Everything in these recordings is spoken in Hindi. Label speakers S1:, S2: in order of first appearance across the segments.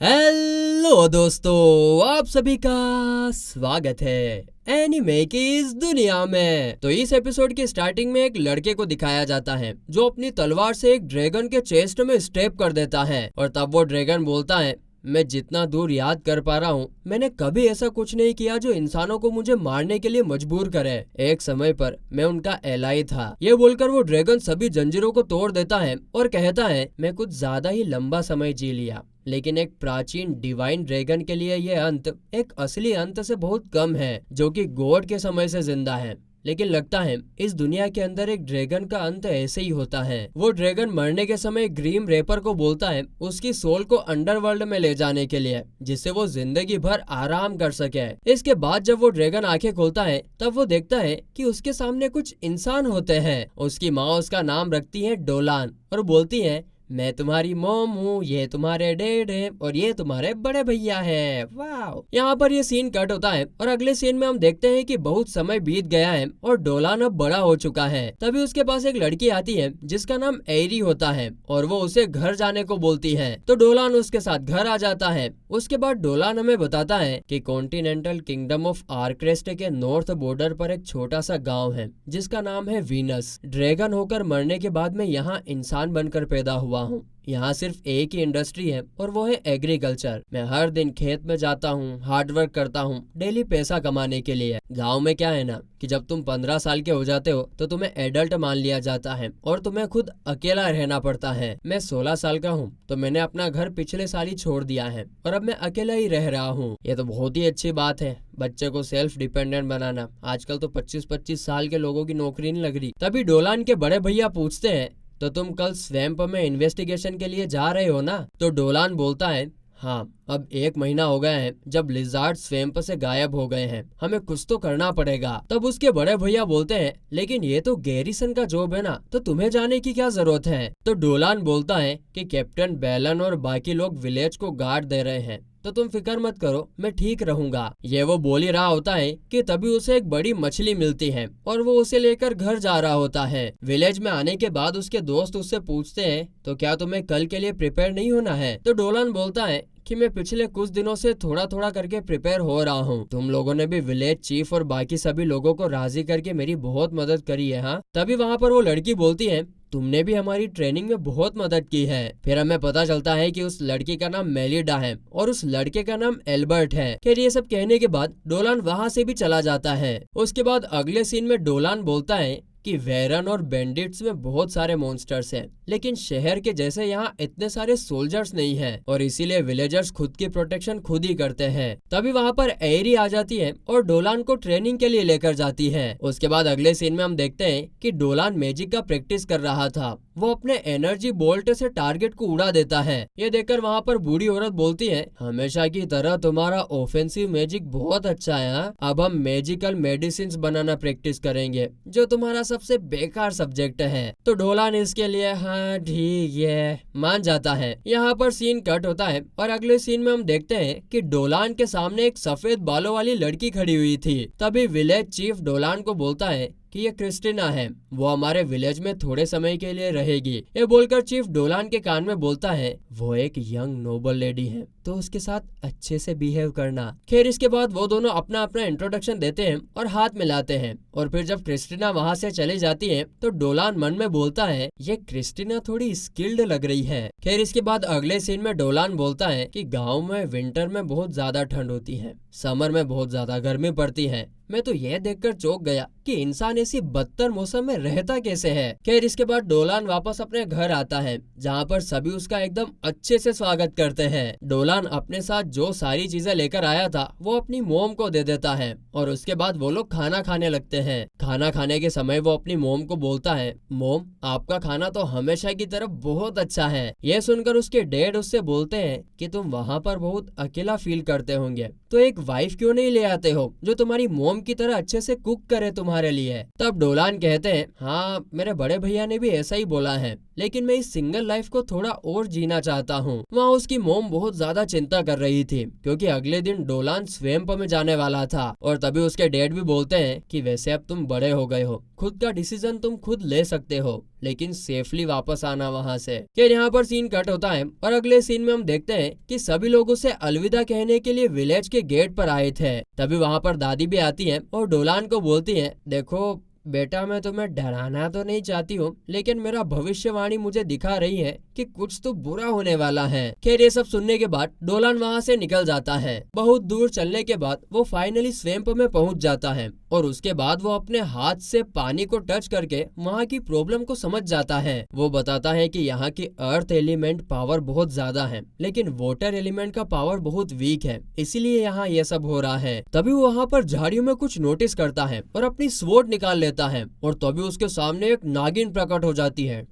S1: हेलो दोस्तों, आप सभी का स्वागत है एनिमे की इस दुनिया में। तो इस एपिसोड की स्टार्टिंग में एक लड़के को दिखाया जाता है जो अपनी तलवार से एक ड्रैगन के चेस्ट में स्टेप कर देता है और तब वो ड्रैगन बोलता है, मैं जितना दूर याद कर पा रहा हूँ मैंने कभी ऐसा कुछ नहीं किया जो इंसानों को मुझे मारने के लिए मजबूर करे। एक समय पर मैं उनका एलाई था। ये बोलकर वो ड्रैगन सभी जंजीरों को तोड़ देता है और कहता है, मैं कुछ ज्यादा ही लंबा समय जी लिया, लेकिन एक प्राचीन डिवाइन ड्रैगन के लिए ये अंत एक असली अंत से बहुत कम है जो कि गॉड के समय से जिंदा है। लेकिन लगता है इस दुनिया के अंदर एक ड्रैगन का अंत ऐसे ही होता है। वो ड्रैगन मरने के समय ग्रीम रेपर को बोलता है उसकी सोल को अंडरवर्ल्ड में ले जाने के लिए, जिससे वो जिंदगी भर आराम कर सके। इसके बाद जब वो ड्रैगन आंखें खोलता है तब वो देखता है कि उसके सामने कुछ इंसान होते हैं। उसकी माँ उसका नाम रखती है डोलान और बोलती है, मैं तुम्हारी मॉम हूँ, ये तुम्हारे डैड है और ये तुम्हारे बड़े भैया है। वाह। यहाँ पर ये सीन कट होता है और अगले सीन में हम देखते हैं कि बहुत समय बीत गया है और डोलान अब बड़ा हो चुका है। तभी उसके पास एक लड़की आती है जिसका नाम एरी होता है और वो उसे घर जाने को बोलती है। तो डोलान उसके साथ घर आ जाता है। उसके बाद डोलान हमें बताता है कि कॉन्टिनेंटल किंगडम ऑफ आर्क्रेस्ट के नॉर्थ बॉर्डर पर एक छोटा सा गाँव है जिसका नाम है वीनस। ड्रैगन होकर मरने के बाद में यहाँ इंसान बनकर पैदा हुआ हूँ। यहाँ सिर्फ एक ही इंडस्ट्री है और वो है एग्रीकल्चर। मैं हर दिन खेत में जाता हूँ, हार्ड वर्क करता हूँ डेली पैसा कमाने के लिए। गांव में क्या है ना कि जब तुम 15 साल के हो जाते हो तो तुम्हें एडल्ट मान लिया जाता है और तुम्हें खुद अकेला रहना पड़ता है। मैं 16 साल का हूँ तो मैंने अपना घर पिछले साल ही छोड़ दिया है और अब मैं अकेला ही रह रहा हूँ। ये तो बहुत ही अच्छी बात है, बच्चे को सेल्फ डिपेंडेंट बनाना। आजकल तो 25-25 साल के लोगों की नौकरी नहीं लग रही। तभी डोलान के बड़े भैया पूछते हैं, तो तुम कल स्वैम्प में इन्वेस्टिगेशन के लिए जा रहे हो ना? तो डोलान बोलता है, हाँ, अब 1 महीना हो गया है जब लिजार्ड स्वैम्प से गायब हो गए हैं, हमें कुछ तो करना पड़ेगा। तब उसके बड़े भैया बोलते हैं, लेकिन ये तो गैरिसन का जॉब है ना, तो तुम्हें जाने की क्या जरूरत है? तो डोलान बोलता है कि कैप्टन बैलन और बाकी लोग विलेज को गार्ड दे रहे हैं, तो तुम फिक्र मत करो, मैं ठीक रहूंगा। ये वो बोल ही रहा होता है कि तभी उसे एक बड़ी मछली मिलती है और वो उसे लेकर घर जा रहा होता है। विलेज में आने के बाद उसके दोस्त उससे पूछते हैं, तो क्या तुम्हें कल के लिए प्रिपेयर नहीं होना है? तो डोलान बोलता है कि मैं पिछले कुछ दिनों से थोड़ा थोड़ा करके प्रिपेयर हो रहा हूँ। तुम लोगों ने भी विलेज चीफ और बाकी सभी लोगों को राजी करके मेरी बहुत मदद करी है। हाँ। तभी वहाँ पर वो लड़की बोलती है, तुमने भी हमारी ट्रेनिंग में बहुत मदद की है। फिर हमें पता चलता है कि उस लड़की का नाम मेलिडा है और उस लड़के का नाम एल्बर्ट है। फिर ये सब कहने के बाद डोलान वहाँ से भी चला जाता है। उसके बाद अगले सीन में डोलान बोलता है कि वेरन और बैंडिट्स में बहुत सारे मॉन्स्टर्स हैं, लेकिन शहर के जैसे यहाँ इतने सारे सोल्जर्स नहीं हैं और इसीलिए विलेजर्स खुद की प्रोटेक्शन खुद ही करते हैं। तभी वहाँ पर एरी आ जाती है और डोलान को ट्रेनिंग के लिए लेकर जाती है। उसके बाद अगले सीन में हम देखते हैं कि डोलान मैजिक का प्रैक्टिस कर रहा था। वो अपने एनर्जी बोल्ट से टारगेट को उड़ा देता है। ये देखकर वहाँ पर बूढ़ी औरत बोलती है, हमेशा की तरह तुम्हारा ऑफेंसिव मैजिक बहुत अच्छा है। हाँ? अब हम मैजिकल मेडिसिन बनाना प्रैक्टिस करेंगे जो तुम्हारा सबसे बेकार सब्जेक्ट है। तो डोलान इसके लिए हाँ ठीक है मान जाता है। यहाँ पर सीन कट होता है और अगले सीन में हम देखते हैं कि डोलान के सामने एक सफेद बालों वाली लड़की खड़ी हुई थी। तभी विलेज चीफ डोलान को बोलता है कि ये क्रिस्टीना है, वो हमारे विलेज में थोड़े समय के लिए रहेगी। ये बोलकर चीफ डोलान के कान में बोलता है, वो एक यंग नोबल लेडी है तो उसके साथ अच्छे से बिहेव करना। खैर इसके बाद वो दोनों अपना अपना इंट्रोडक्शन देते हैं और हाथ मिलाते हैं और फिर जब क्रिस्टीना वहाँ से चली जाती है तो डोलान मन में बोलता है, ये क्रिस्टीना थोड़ी स्किल्ड लग रही है। खैर इसके बाद अगले सीन में डोलान बोलता है कि गाँव में विंटर में बहुत ज्यादा ठंड होती है, समर में बहुत ज्यादा गर्मी पड़ती है। मैं तो यह देखकर चौंक गया कि इंसान ऐसी बदतर मौसम में रहता कैसे है। खैर इसके बाद डोलान वापस अपने घर आता है जहाँ पर सभी उसका एकदम अच्छे से स्वागत करते हैं। डोलान अपने साथ जो सारी चीजें लेकर आया था वो अपनी मोम को दे देता है और उसके बाद वो लोग खाना खाने लगते हैं। खाना खाने के समय वो अपनी मोम को बोलता है, मोम आपका खाना तो हमेशा की तरफ बहुत अच्छा है। ये सुनकर उसके डैड उससे बोलते हैं कि तुम वहाँ पर बहुत अकेला फील करते होंगे, तो एक वाइफ क्यों नहीं ले आते हो जो तुम्हारी मोम की तरह अच्छे से कुक करे तुम्हारे लिए। तब डोलान कहते हैं, हाँ मेरे बड़े भैया ने भी ऐसा ही बोला है, लेकिन मैं इस सिंगल लाइफ को थोड़ा और जीना चाहता हूँ। वहाँ उसकी मोम बहुत ज्यादा चिंता कर रही थी क्योंकि अगले दिन डोलान स्वैम्प में जाने वाला था। और तभी उसके डैड भी बोलते हैं कि वैसे अब तुम बड़े हो गए हो, खुद का डिसीजन तुम खुद ले सकते हो, लेकिन सेफली वापस आना वहाँ से। फिर यहाँ पर सीन कट होता है और अगले सीन में हम देखते हैं कि सभी लोग उसे अलविदा कहने के लिए विलेज के गेट पर आए थे। तभी वहाँ पर दादी भी आती है और डोलान को बोलती है, देखो बेटा, मैं तुम्हें डराना तो नहीं चाहती हूँ, लेकिन मेरा भविष्यवाणी मुझे दिखा रही है कि कुछ तो बुरा होने वाला है। खैर ये सब सुनने के बाद डोलान वहाँ से निकल जाता है। बहुत दूर चलने के बाद वो फाइनली स्वैम्प में पहुँच जाता है और उसके बाद वो अपने हाथ से पानी को टच करके वहाँ की प्रॉब्लम को समझ जाता है। वो बताता है कि यहाँ की अर्थ एलिमेंट पावर बहुत ज्यादा है, लेकिन वाटर एलिमेंट का पावर बहुत वीक है, इसीलिए यहाँ ये सब हो रहा है। तभी वो वहाँ पर झाड़ियों में कुछ नोटिस करता है और अपनी स्वॉर्ड निकाल लेता है और तभी उसके सामने एक नागिन प्रकट हो जाती है।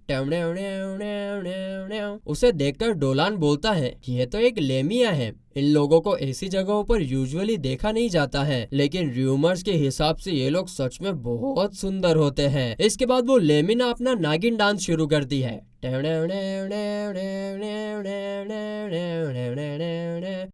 S1: उसे देखकर डोलान बोलता है, ये तो एक लेमिया है। इन लोगों को ऐसी जगहों पर यूजुअली देखा नहीं जाता है, लेकिन रूमर्स के हिसाब से ये लोग सच में बहुत सुंदर होते हैं। इसके बाद वो लेमिना अपना नागिन डांस शुरू करती है।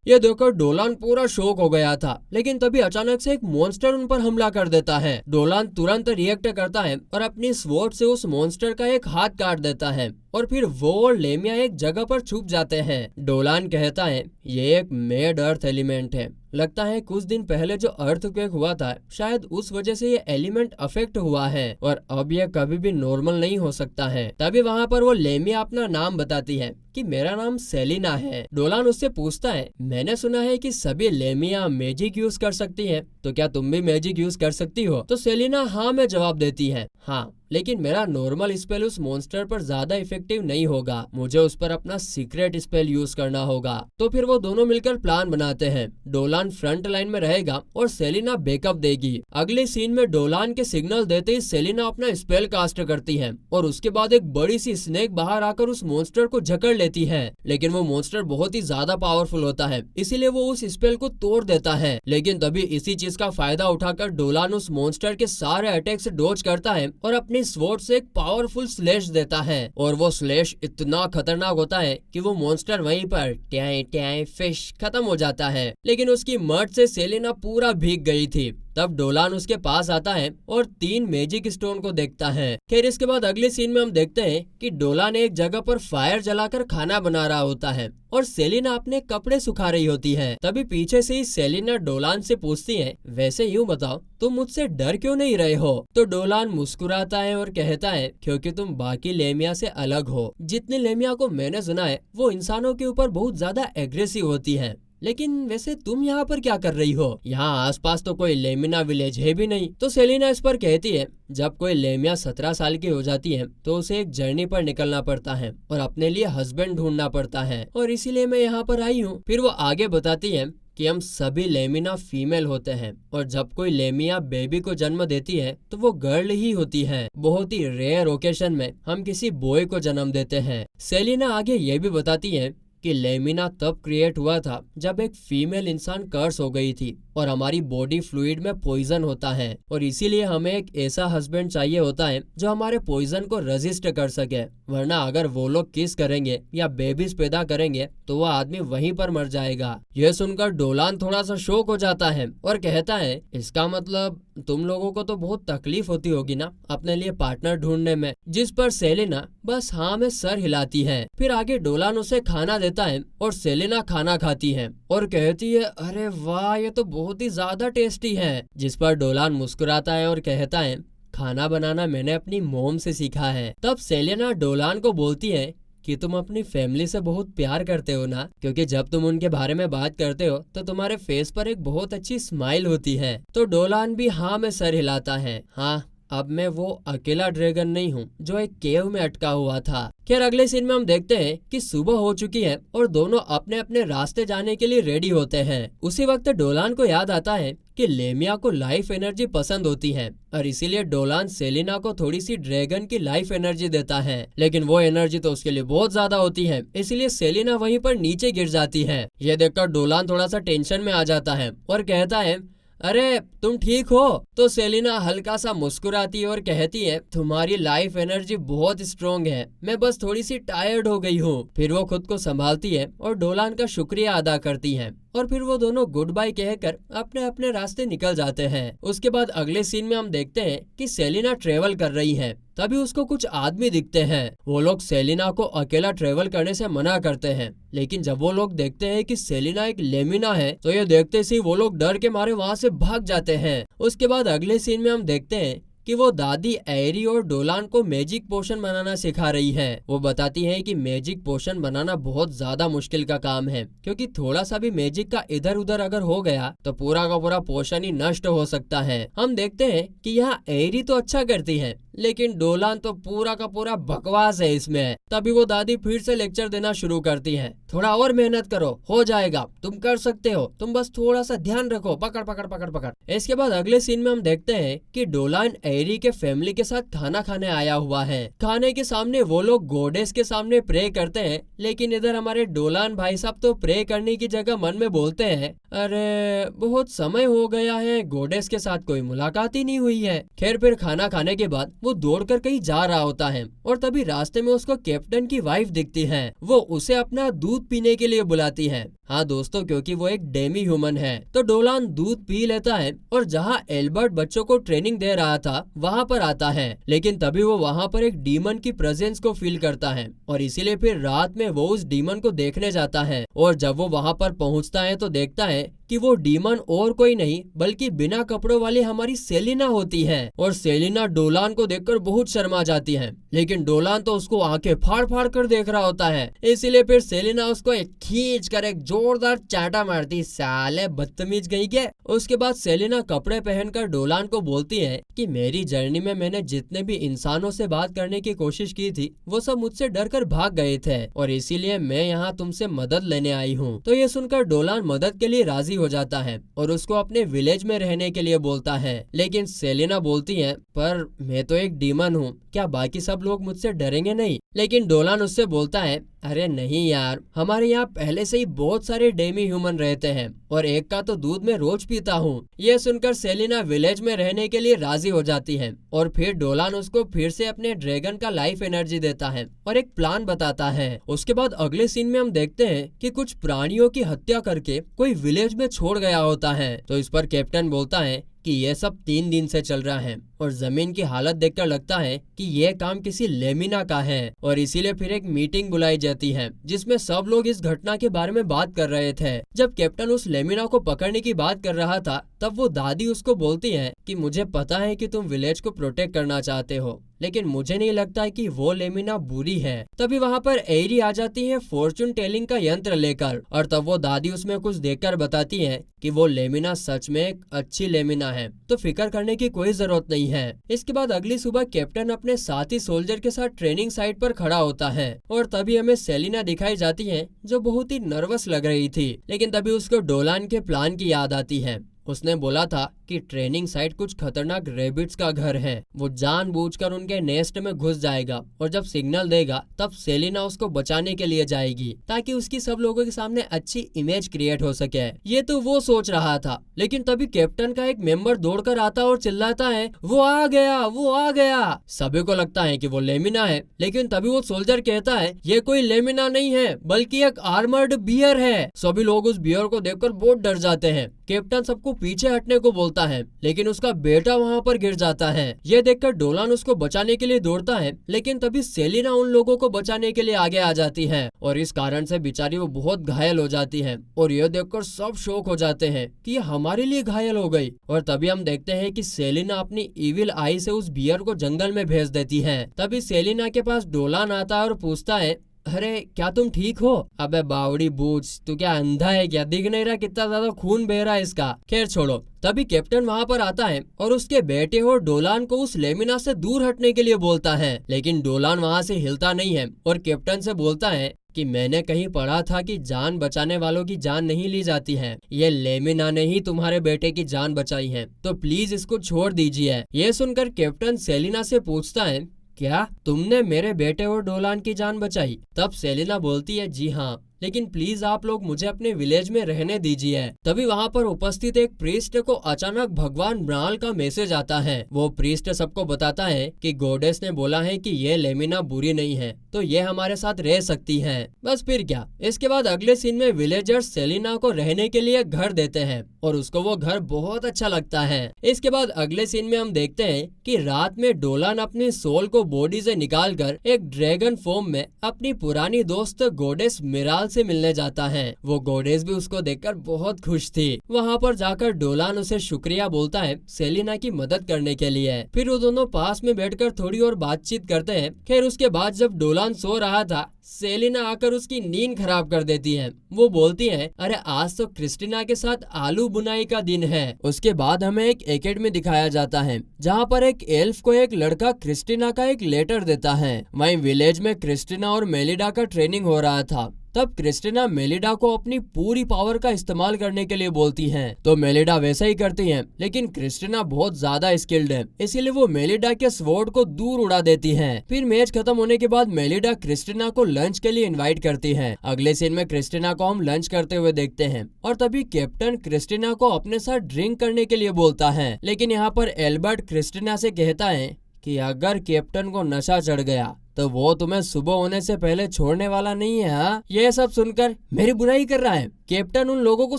S1: ये देखकर डोलान पूरा शॉक हो गया था, लेकिन तभी अचानक से एक मॉन्स्टर उन पर हमला कर देता है। डोलान तुरंत रिएक्ट करता है और अपनी स्वॉर्ड से उस मॉन्स्टर का एक हाथ काट देता है और फिर वो और लेमिया एक जगह पर छुप जाते हैं। डोलान कहता है, ये एक मेड अर्थ एलिमेंट है। लगता है कुछ दिन पहले जो अर्थक्वेक हुआ था, शायद उस वजह से ये एलिमेंट अफेक्ट हुआ है और अब ये कभी भी नॉर्मल नहीं हो सकता है। तभी वहाँ पर वो लेमिया अपना नाम बताती है कि मेरा नाम सेलिना है। डोलान उससे पूछता है, मैंने सुना है कि सभी लेमिया मैजिक यूज कर सकती है, तो क्या तुम भी मैजिक यूज कर सकती हो? तो सेलिना हाँ में जवाब देती है, हाँ, लेकिन मेरा नॉर्मल स्पेल उस मॉन्स्टर पर ज्यादा इफेक्टिव नहीं होगा, मुझे उस पर अपना सीक्रेट स्पेल यूज करना होगा। तो फिर वो दोनों मिलकर प्लान बनाते हैं। डोलान फ्रंट लाइन में रहेगा और सेलिना बैकअप देगी। अगले सीन में डोलान के सिग्नल देते ही सेलिना अपना स्पेल कास्ट करती है और उसके बाद एक बड़ी सी स्नेक बाहर आकर उस मॉन्स्टर को जकड़ लेती है, लेकिन वो मॉन्स्टर बहुत ही ज्यादा पावरफुल होता है, इसीलिए वो उस स्पेल को तोड़ देता है। लेकिन तभी इसी चीज का फायदा उठाकर डोलान उस मॉन्स्टर के सारे अटैक से डॉज करता है और अपनी स्वॉर्ड से एक पावरफुल स्लैश देता है और वो स्लैश इतना खतरनाक होता है कि वो मॉन्स्टर वहीं पर ट्याई ट्याई फिश खत्म हो जाता है। लेकिन उसकी मर्द से सेलिना पूरा भीग गई थी। तब डोलान उसके पास आता है और 3 मैजिक स्टोन को देखता है। खैर इसके बाद अगले सीन में हम देखते हैं कि डोलान एक जगह पर फायर जलाकर खाना बना रहा होता है और सेलिना अपने कपड़े सुखा रही होती है। तभी पीछे से ही सेलिना डोलान से पूछती है, वैसे यूँ बताओ तुम मुझसे डर क्यों नहीं रहे हो? तो डोलान मुस्कुराता है और कहता है, क्योंकि तुम बाकी लेमिया से अलग हो। जितनी लेमिया को मैंने सुना है वो इंसानों के ऊपर बहुत ज्यादा एग्रेसिव होती है, लेकिन वैसे तुम यहाँ पर क्या कर रही हो? यहाँ आसपास तो कोई लेमिना विलेज है भी नहीं। तो सेलिना इस पर कहती है, जब कोई लेमिया 17 साल की हो जाती है तो उसे एक जर्नी पर निकलना पड़ता है और अपने लिए हस्बैंड ढूंढना पड़ता है और इसीलिए मैं यहाँ पर आई हूँ। फिर वो आगे बताती है कि हम सभी लेमिना फीमेल होते हैं और जब कोई लेमिया बेबी को जन्म देती है तो वो गर्ल ही होती है। बहुत ही रेयर ओकेशन में हम किसी बॉय को जन्म देते हैं। सेलिना आगे ये भी बताती है कि लेमिना तब क्रिएट हुआ था जब एक फीमेल इंसान कर्स हो गई थी और हमारी बॉडी फ्लूइड में पॉइजन होता है और इसीलिए हमें एक ऐसा हस्बैंड चाहिए होता है जो हमारे पॉइजन को रेजिस्ट कर सके, वरना अगर वो लोग किस करेंगे या बेबीज पैदा करेंगे तो वह आदमी वहीं पर मर जाएगा। यह सुनकर डोलान थोड़ा सा शॉक हो जाता है और कहता है, इसका मतलब तुम लोगों को तो बहुत तकलीफ होती होगी ना अपने लिए पार्टनर ढूंढने में? जिस पर सेलिना बस हाँ में सर हिलाती है। फिर आगे डोलान उसे खाना देता है और सेलिना खाना खाती है और कहती है, अरे वाह, ये तो बहुत ही ज्यादा टेस्टी है। जिस पर डोलान मुस्कुराता है और कहता है, खाना बनाना मैंने अपनी मोम से सीखा है। तब सेलिना डोलान को बोलती है कि तुम अपनी फैमिली से बहुत प्यार करते हो ना, क्योंकि जब तुम उनके बारे में बात करते हो तो तुम्हारे फेस पर एक बहुत अच्छी स्माइल होती है। तो डोलान भी हाँ में सर हिलाता है। हाँ, अब मैं वो अकेला ड्रैगन नहीं हूँ जो एक केव में अटका हुआ था। खैर अगले सीन में हम देखते हैं कि सुबह हो चुकी है और दोनों अपने अपने रास्ते जाने के लिए रेडी होते हैं। उसी वक्त डोलान को याद आता है कि लेमिया को लाइफ एनर्जी पसंद होती है और इसीलिए डोलान सेलिना को थोड़ी सी ड्रैगन की लाइफ एनर्जी देता है, लेकिन वो एनर्जी तो उसके लिए बहुत ज्यादा होती है, इसीलिए सेलिना वहीं पर नीचे गिर जाती है। यह देखकर डोलान थोड़ा सा टेंशन में आ जाता है और कहता है, अरे तुम ठीक हो? तो सेलिना हल्का सा मुस्कुराती है और कहती है, तुम्हारी लाइफ एनर्जी बहुत स्ट्रोंग है, मैं बस थोड़ी सी टायर्ड हो गई हूँ। फिर वो खुद को संभालती है और डोलान का शुक्रिया अदा करती है और फिर वो दोनों गुड बाय कहकर अपने अपने रास्ते निकल जाते हैं। उसके बाद अगले सीन में हम देखते हैं कि सेलिना ट्रेवल कर रही है। तभी उसको कुछ आदमी दिखते हैं। वो लोग सेलिना को अकेला ट्रेवल करने से मना करते हैं, लेकिन जब वो लोग देखते हैं कि सेलिना एक लेमिना है तो ये देखते ही वो लोग डर के मारे वहाँ से भाग जाते हैं। उसके बाद अगले सीन में हम देखते हैं कि वो दादी एरी और डोलान को मैजिक पोशन बनाना सिखा रही है। वो बताती है कि मैजिक पोशन बनाना बहुत ज्यादा मुश्किल का काम है, क्योंकि थोड़ा सा भी मैजिक का इधर उधर अगर हो गया तो पूरा का पूरा पोशन ही नष्ट हो सकता है। हम देखते हैं कि यहाँ एरी तो अच्छा करती है, लेकिन डोलान तो पूरा का पूरा बकवास है इसमें। तभी वो दादी फिर से लेक्चर देना शुरू करती है, थोड़ा और मेहनत करो, हो जाएगा, तुम कर सकते हो, तुम बस थोड़ा सा ध्यान रखो, पकड़ पकड़ पकड़ पकड़। इसके बाद अगले सीन में हम देखते हैं कि डोलान एरी के फैमिली के साथ खाना खाने आया हुआ है। खाने के सामने वो लोग गॉडेस के सामने प्रे करते हैं, लेकिन इधर हमारे डोलान भाई साहब तो प्रे करने की जगह मन में बोलते हैं, अरे बहुत समय हो गया है, गॉडेस के साथ कोई मुलाकात ही नहीं हुई है। खैर फिर खाना खाने के बाद वो दौड़कर कहीं जा रहा होता है और तभी रास्ते में उसको कैप्टन की वाइफ दिखती है। वो उसे अपना दूध पीने के लिए बुलाती है। हाँ दोस्तों, क्योंकि वो एक डेमी ह्यूमन है तो डोलान दूध पी लेता है और जहाँ एल्बर्ट बच्चों को ट्रेनिंग दे रहा था वहाँ पर आता है, लेकिन तभी वो वहाँ पर एक डीमन की प्रेजेंस को फील करता है और इसीलिए फिर रात में वो उस डीमन को देखने जाता है। और जब वो वहाँ पर पहुँचता है तो देखता है कि वो डीमन और कोई नहीं बल्कि बिना कपड़ों वाली हमारी सेलिना होती है। और सेलिना डोलान को देखकर बहुत शर्मा जाती है, लेकिन डोलान तो उसको आंखें फाड़ फाड़ कर देख रहा होता है। इसीलिए फिर सेलिना उसको एक खींच कर एक जोरदार चाटा मारती, साले बदतमीज गई के। उसके बाद सेलिना कपड़े पहनकर डोलान को बोलती है कि मेरी जर्नी में मैंने जितने भी इंसानों से बात करने की कोशिश की थी वो सब मुझसे डर कर भाग गए थे और इसीलिए मैं यहाँ तुमसे मदद लेने आई हूँ। तो ये सुनकर डोलान मदद के लिए राजी हो जाता है और उसको अपने विलेज में रहने के लिए बोलता है, लेकिन सेलिना बोलती है, पर मैं तो एक डीमन हूँ, क्या बाकी सब लोग मुझसे डरेंगे नहीं? लेकिन डोलान उससे बोलता है, अरे नहीं यार, हमारे यहाँ पहले से ही बहुत सारे डेमी ह्यूमन रहते हैं और एक का तो दूध मैं रोज पीता हूँ। ये सुनकर सेलिना विलेज में रहने के लिए राजी हो जाती है और फिर डोलान उसको फिर से अपने ड्रैगन का लाइफ एनर्जी देता है और एक प्लान बताता है। उसके बाद अगले सीन में हम देखते हैं कि कुछ प्राणियों की हत्या करके कोई विलेज में छोड़ गया होता है। तो इस पर कैप्टन बोलता है कि ये सब 3 दिन से चल रहा है और जमीन की हालत देखकर लगता है कि ये काम किसी लेमिना का है और इसीलिए फिर एक मीटिंग बुलाई जाती है जिसमें सब लोग इस घटना के बारे में बात कर रहे थे। जब कैप्टन उस लेमिना को पकड़ने की बात कर रहा था तब वो दादी उसको बोलती है कि मुझे पता है कि तुम विलेज को प्रोटेक्ट करना चाहते हो, लेकिन मुझे नहीं लगता कि वो लेमिना बुरी है। तभी वहाँ पर एरी आ जाती है फॉर्चून टेलिंग का यंत्र लेकर और तब वो दादी उसमें कुछ देखकर बताती है कि वो लेमिना सच में एक अच्छी लेमिना है, तो फिक्र करने की कोई जरूरत नहीं है। इसके बाद अगली सुबह कैप्टन अपने साथी सोल्जर के साथ ट्रेनिंग साइट पर खड़ा होता है और तभी हमें सेलिना दिखाई जाती है जो बहुत ही नर्वस लग रही थी, लेकिन तभी उसको डोलान के प्लान की याद आती है। उसने बोला था कि ट्रेनिंग साइट कुछ खतरनाक रेबिट्स का घर है, वो जानबूझकर उनके नेस्ट में घुस जाएगा और जब सिग्नल देगा तब सेलिना उसको बचाने के लिए जाएगी ताकि उसकी सब लोगों के सामने अच्छी इमेज क्रिएट हो सके। ये तो वो सोच रहा था, लेकिन तभी कैप्टन का एक मेंबर दौड़कर आता और चिल्लाता है, वो आ गया, वो आ गया। सभी को लगता है कि वो लेमिना है, लेकिन तभी वो सोल्जर कहता है ये कोई लेमिना नहीं है बल्कि एक आर्मर्ड बियर है। सभी लोग उस बियर को देखकर बहुत डर जाते हैं। कैप्टन सबको पीछे हटने को बोलता है, लेकिन उसका बेटा वहाँ पर गिर जाता है। ये देखकर डोलान उसको बचाने के लिए दौड़ता है, लेकिन तभी सेलिना उन लोगों को बचाने के लिए आगे आ जाती है और इस कारण से बेचारी वो बहुत घायल हो जाती है और ये देखकर सब शॉक हो जाते हैं कि ये हमारे लिए घायल हो गई। और तभी हम देखते हैं कि सेलिना अपनी इविल आई से उस बियर को जंगल में भेज देती है। तभी सेलिना के पास डोलान आता है और पूछता है, अरे क्या तुम ठीक हो? अबे बावड़ी बूझ, तू क्या अंधा है क्या? दिख नहीं रहा कितना ज्यादा खून बह रहा है इसका। खैर छोड़ो। तभी कैप्टन वहाँ पर आता है और उसके बेटे और डोलान को उस लेमिना से दूर हटने के लिए बोलता है, लेकिन डोलान वहाँ से हिलता नहीं है और कैप्टन से बोलता है कि मैंने कहीं पढ़ा था कि जान बचाने वालों की जान नहीं ली जाती है, ये लेमिना ने ही तुम्हारे बेटे की जान बचाई है, तो प्लीज इसको छोड़ दीजिए। ये सुनकर कैप्टन सेलिना से पूछता है, क्या तुमने मेरे बेटे और डोलान की जान बचाई? तब सेलिना बोलती है, जी हाँ, लेकिन प्लीज आप लोग मुझे अपने विलेज में रहने दीजिए। तभी वहाँ पर उपस्थित एक प्रीस्ट को अचानक भगवान ब्राल का मैसेज आता है। वो प्रीस्ट सबको बताता है कि गॉडेस ने बोला है कि ये लेमिना बुरी नहीं है, तो ये हमारे साथ रह सकती है। बस फिर क्या, इसके बाद अगले सीन में विलेजर्स सेलिना को रहने के लिए घर देते हैं और उसको वो घर बहुत अच्छा लगता है। इसके बाद अगले सीन में हम देखते हैं कि रात में डोलान अपनी सोल को बॉडी से निकालकर एक ड्रैगन फॉर्म में अपनी पुरानी दोस्त गॉडेस मिराल से मिलने जाता है। वो गॉडेस भी उसको देखकर बहुत खुश थी। वहाँ पर जाकर डोलान उसे शुक्रिया बोलता है सेलिना की मदद करने के लिए। फिर वो दोनों पास में बैठकर थोड़ी और बातचीत करते हैं। खैर उसके बाद जब डोलान सो रहा था, सेलिना आकर उसकी नींद खराब कर देती है। वो बोलती है, अरे आज तो क्रिस्टीना के साथ आलू बुनाई का दिन है। उसके बाद हमें एक एकेडमी दिखाया जाता है जहाँ पर एक एल्फ को एक लड़का क्रिस्टीना का एक लेटर देता है। वहीं विलेज में क्रिस्टीना और मेलिडा का ट्रेनिंग हो रहा था। तब क्रिस्टीना मेलिडा को अपनी पूरी पावर का इस्तेमाल करने के लिए बोलती हैं, तो मेलिडा वैसा ही करती हैं। लेकिन क्रिस्टीना बहुत ज्यादा स्किल्ड है, इसीलिए वो मेलिडा के स्वॉर्ड को दूर उड़ा देती हैं। फिर मैच खत्म होने के बाद मेलिडा क्रिस्टीना को लंच के लिए इनवाइट करती है। अगले सीन में क्रिस्टीना को हम लंच करते हुए देखते हैं और तभी कैप्टन क्रिस्टीना को अपने साथ ड्रिंक करने के लिए बोलता है। लेकिन यहाँ पर एल्बर्ट क्रिस्टीना से कहता है कि अगर कैप्टन को नशा चढ़ गया तो वो तुम्हें सुबह होने से पहले छोड़ने वाला नहीं है। हाँ, ये सब सुनकर मेरी बुराई कर रहा है। कैप्टन उन लोगों को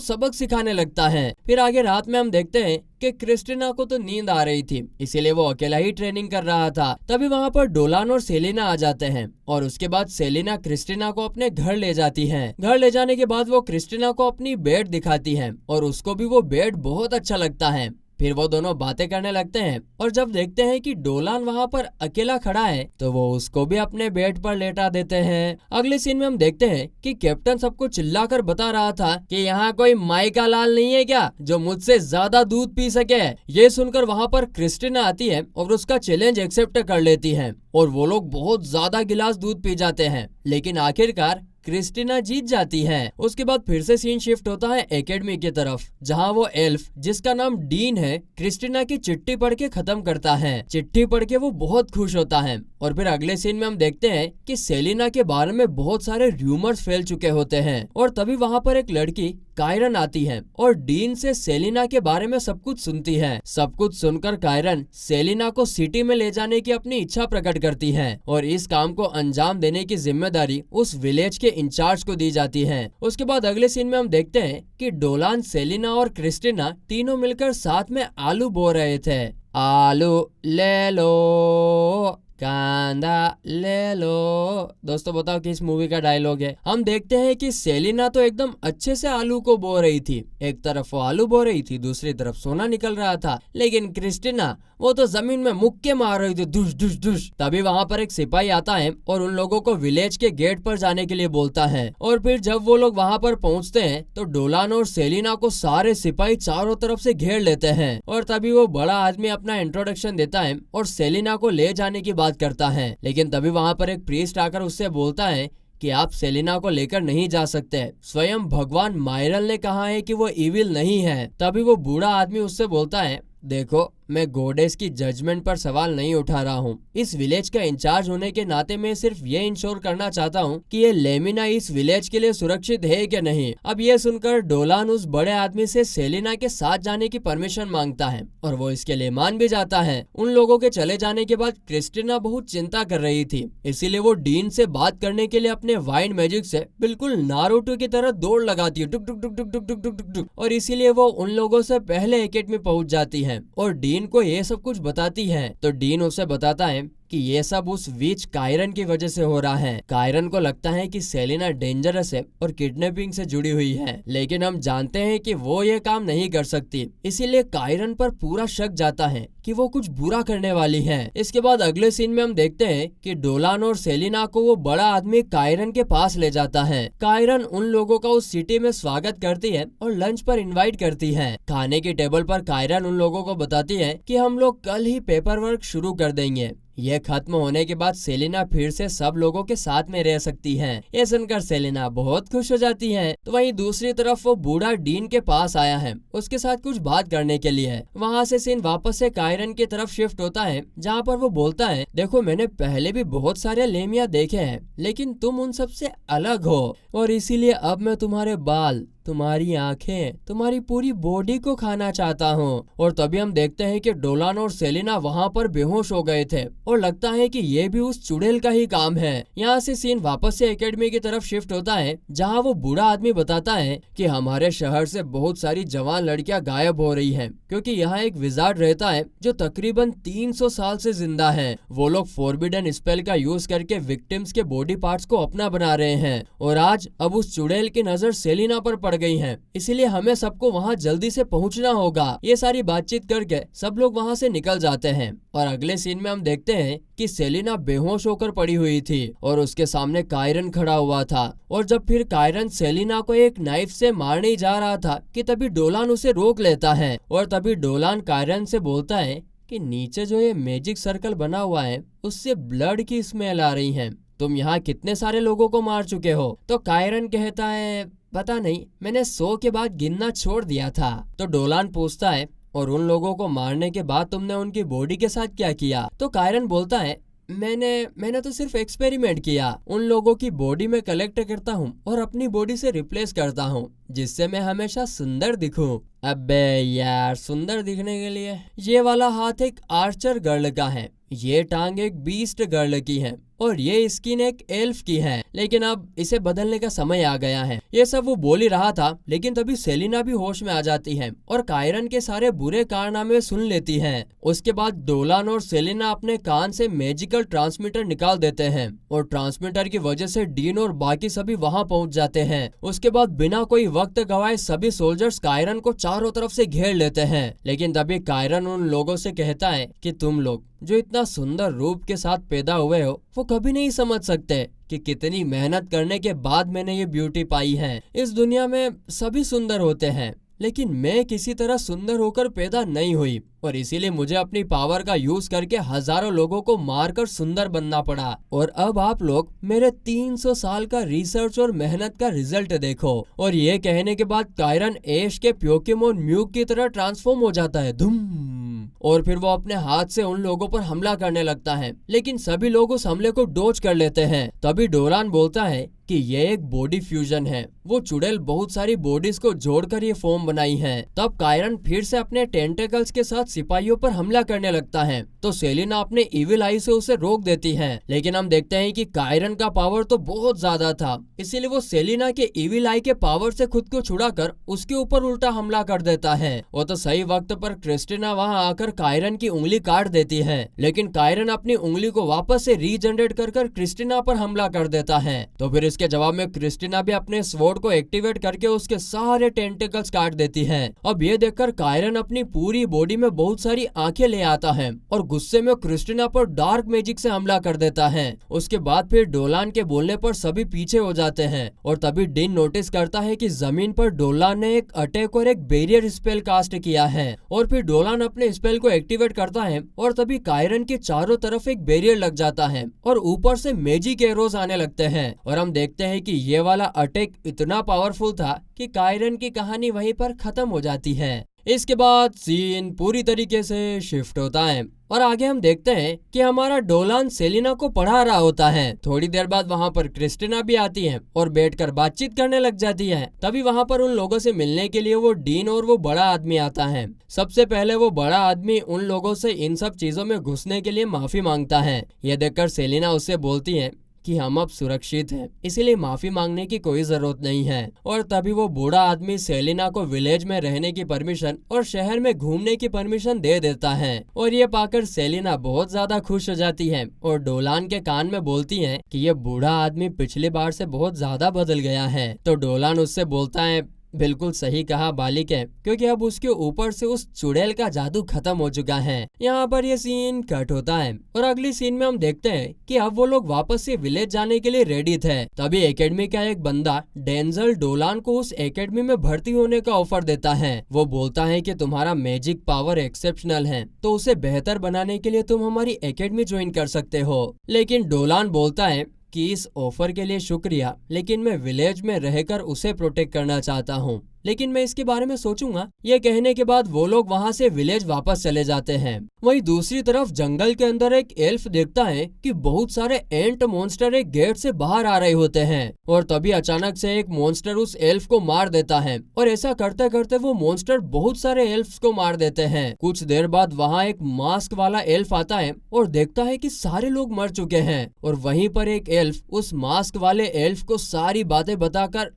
S1: सबक सिखाने लगता है। फिर आगे रात में हम देखते हैं कि क्रिस्टीना को तो नींद आ रही थी, इसीलिए वो अकेला ही ट्रेनिंग कर रहा था। तभी वहाँ पर डोलान और सेलिना आ जाते हैं और उसके बाद सेलिना क्रिस्टीना को अपने घर ले जाती है। घर ले जाने के बाद वो क्रिस्टीना को अपनी बेड दिखाती है और उसको भी वो बेड बहुत अच्छा लगता है। फिर वो दोनों बातें करने लगते हैं और जब देखते हैं कि डोलान वहाँ पर अकेला खड़ा है तो वो उसको भी अपने बेड पर लेटा देते हैं। अगले सीन में हम देखते हैं कि कैप्टन सबको चिल्लाकर बता रहा था कि यहाँ कोई माइका लाल नहीं है क्या जो मुझसे ज्यादा दूध पी सके। ये सुनकर वहाँ पर क्रिस्टीना आती है और उसका चैलेंज एक्सेप्ट कर लेती है और वो लोग बहुत ज्यादा गिलास दूध पी जाते हैं। लेकिन आखिरकार क्रिस्टीना जीत जाती है। उसके बाद फिर से सीन शिफ्ट होता है एकेडमी की तरफ, जहां वो एल्फ जिसका नाम डीन है क्रिस्टीना की चिट्ठी पढ़ के खत्म करता है। चिट्ठी पढ़ के वो बहुत खुश होता है और फिर अगले सीन में हम देखते हैं कि सेलिना के बारे में बहुत सारे र्यूमर्स फैल चुके होते हैं और तभी वहाँ पर एक लड़की कायरन आती है और डीन से सेलिना के बारे में सब कुछ सुनती है। सब कुछ सुनकर कायरन सेलिना को सिटी में ले जाने की अपनी इच्छा प्रकट करती है और इस काम को अंजाम देने की जिम्मेदारी उस विलेज के इंचार्ज को दी जाती है। उसके बाद अगले सीन में हम देखते हैं कि डोलान, सेलिना और क्रिस्टीना तीनों मिलकर साथ में आलू बो रहे थे। आलू ले लो, कांदा ले लो। दोस्तों बताओ किस मूवी का डायलॉग है। हम देखते हैं कि सेलिना तो एकदम अच्छे से आलू को बो रही थी। एक तरफ वो आलू बो रही थी, दूसरी तरफ सोना निकल रहा था। लेकिन क्रिस्टीना वो तो जमीन में मुक्के मार रही थी, धुश धुश धुश। तभी वहाँ पर एक सिपाही आता है और उन लोगों को विलेज के गेट पर जाने के लिए बोलता है। और फिर जब वो लोग वहाँ पर पहुँचते हैं तो डोलान और सेलिना को सारे सिपाही चारों तरफ से घेर लेते हैं और तभी वो बड़ा आदमी अपना इंट्रोडक्शन देता है और सेलिना को ले जाने की बात करता है। लेकिन तभी वहाँ पर एक प्रीस्ट आकर उससे बोलता है कि आप सेलिना को लेकर नहीं जा सकते। स्वयं भगवान मायरल ने कहा है कि वो इविल नहीं है। तभी वो बूढ़ा आदमी उससे बोलता है, देखो मैं गॉडेस की जजमेंट पर सवाल नहीं उठा रहा हूँ। इस विलेज का इंचार्ज होने के नाते मैं सिर्फ ये इंश्योर करना चाहता हूँ कि ये लेमिना इस विलेज के लिए सुरक्षित है कि नहीं। अब ये सुनकर डोलान उस बड़े आदमी से सेलिना के साथ जाने की परमिशन मांगता है और वो इसके लिए मान भी जाता है। उन लोगों के चले जाने के बाद क्रिस्टीना बहुत चिंता कर रही थी, इसीलिए वो डीन से बात करने के लिए अपने वाइंड मैजिक से बिल्कुल नारुतो की तरह दौड़ लगाती है, टुक टुक टुक टुक टुक टुक टुक टुक, और इसीलिए वो उन लोगों से पहले एकेडमी पहुंच जाती है और डीन को ये सब कुछ बताती है। तो डीन उसे बताता है कि ये सब उस विच कायरन की वजह से हो रहा है। कायरन को लगता है कि सेलिना डेंजरस है और किडनैपिंग से जुड़ी हुई है, लेकिन हम जानते हैं कि वो ये काम नहीं कर सकती। इसीलिए कायरन पर पूरा शक जाता है कि वो कुछ बुरा करने वाली है। इसके बाद अगले सीन में हम देखते हैं कि डोलान और सेलिना को वो बड़ा आदमी कायरन के पास ले जाता है। कायरन उन लोगों का उस सिटी में स्वागत करती है और लंच पर इनवाइट करती है। खाने की टेबल पर कायरन उन लोगों को बताती है कि हम लोग कल ही पेपर वर्क शुरू कर देंगे। ये खत्म होने के बाद सेलिना फिर से सब लोगों के साथ में रह सकती है। ये सुनकर सेलिना बहुत खुश हो जाती है। तो वहीं दूसरी तरफ वो बूढ़ा डीन के पास आया है उसके साथ कुछ बात करने के लिए। वहाँ से सीन वापस से कायरन की तरफ शिफ्ट होता है जहाँ पर वो बोलता है, देखो मैंने पहले भी बहुत सारे लेमिया देखे हैं लेकिन तुम उन सब से अलग हो और इसीलिए अब मैं तुम्हारे बाल, तुम्हारी आंखें, तुम्हारी पूरी बॉडी को खाना चाहता हूँ। और तभी हम देखते हैं कि डोलान और सेलिना वहाँ पर बेहोश हो गए थे और लगता है कि ये भी उस चुड़ैल का ही काम है। यहाँ से सीन वापस से एकेडमी की तरफ शिफ्ट होता है जहाँ वो बूढ़ा आदमी बताता है कि हमारे शहर से बहुत सारी जवान लड़कियां गायब हो रही हैं क्योंकि यहाँ एक विजार्ड रहता है जो तकरीबन 300 साल से जिंदा है। वो लोग फॉरबिडन स्पेल का यूज करके विक्टिम्स के बॉडी पार्ट्स को अपना बना रहे हैं और आज अब उस चुड़ैल की नजर सेलिना पर पड़ गई है, इसीलिए हमें सबको वहाँ जल्दी से पहुँचना होगा। ये सारी बातचीत करके सब लोग वहाँ से निकल जाते हैं और अगले सीन में हम देखते हैं कि सेलिना बेहोश होकर पड़ी हुई थी और उसके सामने कायरन खड़ा हुआ था। और जब फिर कायरन सेलिना को एक नाइफ से मारने जा रहा था कि तभी डोलान उसे रोक लेता है और तभी डोलान कायरन से बोलता है कि नीचे जो ये मैजिक सर्कल बना हुआ है उससे ब्लड की स्मेल आ रही है, तुम यहाँ कितने सारे लोगों को मार चुके हो? तो कायरन कहता है पता नहीं, मैंने 100 के बाद गिनना छोड़ दिया था। तो डोलान पूछता है और उन लोगों को मारने के बाद तुमने उनकी बॉडी के साथ क्या किया? तो कायरन बोलता है मैंने तो सिर्फ एक्सपेरिमेंट किया, उन लोगों की बॉडी में कलेक्ट करता हूँ और अपनी बॉडी से रिप्लेस करता हूँ जिससे मैं हमेशा सुंदर दिखूं। अबे यार, सुंदर दिखने के लिए ये वाला हाथ एक आर्चर गर्ल का है, ये टांग एक बीस्ट गर्ल की है और ये स्किन एक एल्फ की है, लेकिन अब इसे बदलने का समय आ गया है। ये सब वो बोल ही रहा था लेकिन तभी सेलिना भी होश में आ जाती है और कायरन के सारे बुरे कारनामे सुन लेती है। उसके बाद डोलान और सेलिना अपने कान से मैजिकल ट्रांसमीटर निकाल देते हैं और ट्रांसमीटर की वजह से डीन और बाकी सभी वहाँ पहुँच जाते हैं। उसके बाद बिना कोई वक्त गवाए सभी सोल्जर्स कायरन को चारों तरफ से घेर लेते हैं, लेकिन तभी कायरन उन लोगों से कहता है कि तुम लोग जो इतना सुंदर रूप के साथ पैदा हुए हो वो कभी नहीं समझ सकते कि कितनी मेहनत करने के बाद मैंने ये ब्यूटी पाई है। इस दुनिया में सभी सुंदर होते हैं लेकिन मैं किसी तरह सुंदर होकर पैदा नहीं हुई और इसीलिए मुझे अपनी पावर का यूज करके हजारों लोगों को मारकर सुंदर बनना पड़ा। और अब आप लोग मेरे 300 साल का रिसर्च और मेहनत का रिजल्ट देखो। और ये कहने के बाद कायरन ऐश के पोकेमॉन म्यू की तरह ट्रांसफॉर्म हो जाता है, धूम, और फिर वो अपने हाथ से उन लोगों पर हमला करने लगता है लेकिन सभी लोग उस हमले को डोज कर लेते हैं। तभी डोलान बोलता है कि ये एक बॉडी फ्यूजन है, वो चुड़ैल बहुत सारी बॉडीज को जोड़कर ये फॉर्म बनाई है। तब कायरन फिर से अपने टेंटेकल्स के साथ सिपाहियों पर हमला करने लगता है तो सेलिना अपने इविल आई से उसे रोक देती है, लेकिन हम देखते हैं कि कायरन का पावर तो बहुत ज्यादा था, इसीलिए वो सेलिना के इविल आई के पावर से खुद को छुड़ाकर उसके ऊपर उल्टा हमला कर देता है। वो तो सही वक्त पर क्रिस्टिना वहाँ आकर कायरन की उंगली काट देती है, लेकिन कायरन अपनी उंगली को वापस से रीजनरेट कर क्रिस्टिना पर हमला कर देता है। तो फिर इसके जवाब में क्रिस्टिना भी अपने स्वॉर्ड को एक्टिवेट करके उसके सारे टेंटिकल्स काट देती है। अब ये देखकर कायरन अपनी पूरी बॉडी में बहुत सारी आंखें ले आता है और गुस्से में क्रिस्टिना पर डार्क मैजिक से हमला कर देता है। उसके बाद फिर डोलान के बोलने पर सभी पीछे हो जाते हैं और तभी डिन नोटिस करता है कि जमीन पर डोलान ने एक अटैक और एक बैरियर स्पेल कास्ट किया है और फिर डोलान अपने स्पेल को एक्टिवेट करता है और तभी कायरन के चारों तरफ एक बैरियर लग जाता है और ऊपर से मैजिक एरोज आने लगते हैं और हम देखते हैं कि ये वाला अटैक इतना पावरफुल था कि कायरन की कहानी वहीं पर खत्म हो जाती है। इसके बाद सीन पूरी तरीके से शिफ्ट होता है और आगे हम देखते हैं कि हमारा डोलान सेलिना को पढ़ा रहा होता है। थोड़ी देर बाद वहाँ पर क्रिस्टिना भी आती है और बैठकर बातचीत करने लग जाती है। तभी वहाँ पर उन लोगों से मिलने के लिए वो डीन और वो बड़ा आदमी आता है। सबसे पहले वो बड़ा आदमी उन लोगों से इन सब चीजों में घुसने के लिए माफी मांगता है। यह देखकर सेलिना उससे बोलती है कि हम अब सुरक्षित हैं, इसीलिए माफी मांगने की कोई जरूरत नहीं है। और तभी वो बूढ़ा आदमी सेलिना को विलेज में रहने की परमिशन और शहर में घूमने की परमिशन दे देता है और ये पाकर सेलिना बहुत ज्यादा खुश हो जाती है और डोलान के कान में बोलती है कि ये बूढ़ा आदमी पिछली बार से बहुत ज्यादा बदल गया है। तो डोलान उससे बोलता है बिल्कुल सही कहा बालिक है, क्योंकि अब उसके ऊपर से उस चुड़ैल का जादू खत्म हो चुका है। यहाँ पर ये सीन कट होता है और अगली सीन में हम देखते हैं कि अब वो लोग वापस से विलेज जाने के लिए रेडी थे। तभी एकेडमी का एक बंदा डेंजल डोलान को उस एकेडमी में भर्ती होने का ऑफर देता है। वो बोलता है कि तुम्हारा मैजिक पावर एक्सेप्शनल है, तो उसे बेहतर बनाने के लिए तुम हमारी एकेडमी ज्वाइन कर सकते हो। लेकिन डोलान बोलता है कि इस ऑफर के लिए शुक्रिया, लेकिन मैं विलेज में रहकर उसे प्रोटेक्ट करना चाहता हूँ, लेकिन मैं इसके बारे में सोचूंगा। ये कहने के बाद वो लोग वहाँ से विलेज वापस चले जाते हैं। वहीं दूसरी तरफ जंगल के अंदर एक एल्फ देखता है कि बहुत सारे एंट मॉन्स्टर एक गेट से बाहर आ रहे होते हैं और तभी अचानक से एक मॉन्स्टर उस एल्फ को मार देता है और ऐसा करते करते वो मॉन्स्टर बहुत सारे एल्फ्स को मार देते हैं। कुछ देर बाद वहाँ एक मास्क वाला एल्फ आता है और देखता है कि सारे लोग मर चुके हैं और वहीं पर एक एल्फ उस मास्क वाले एल्फ को सारी बातें बताकर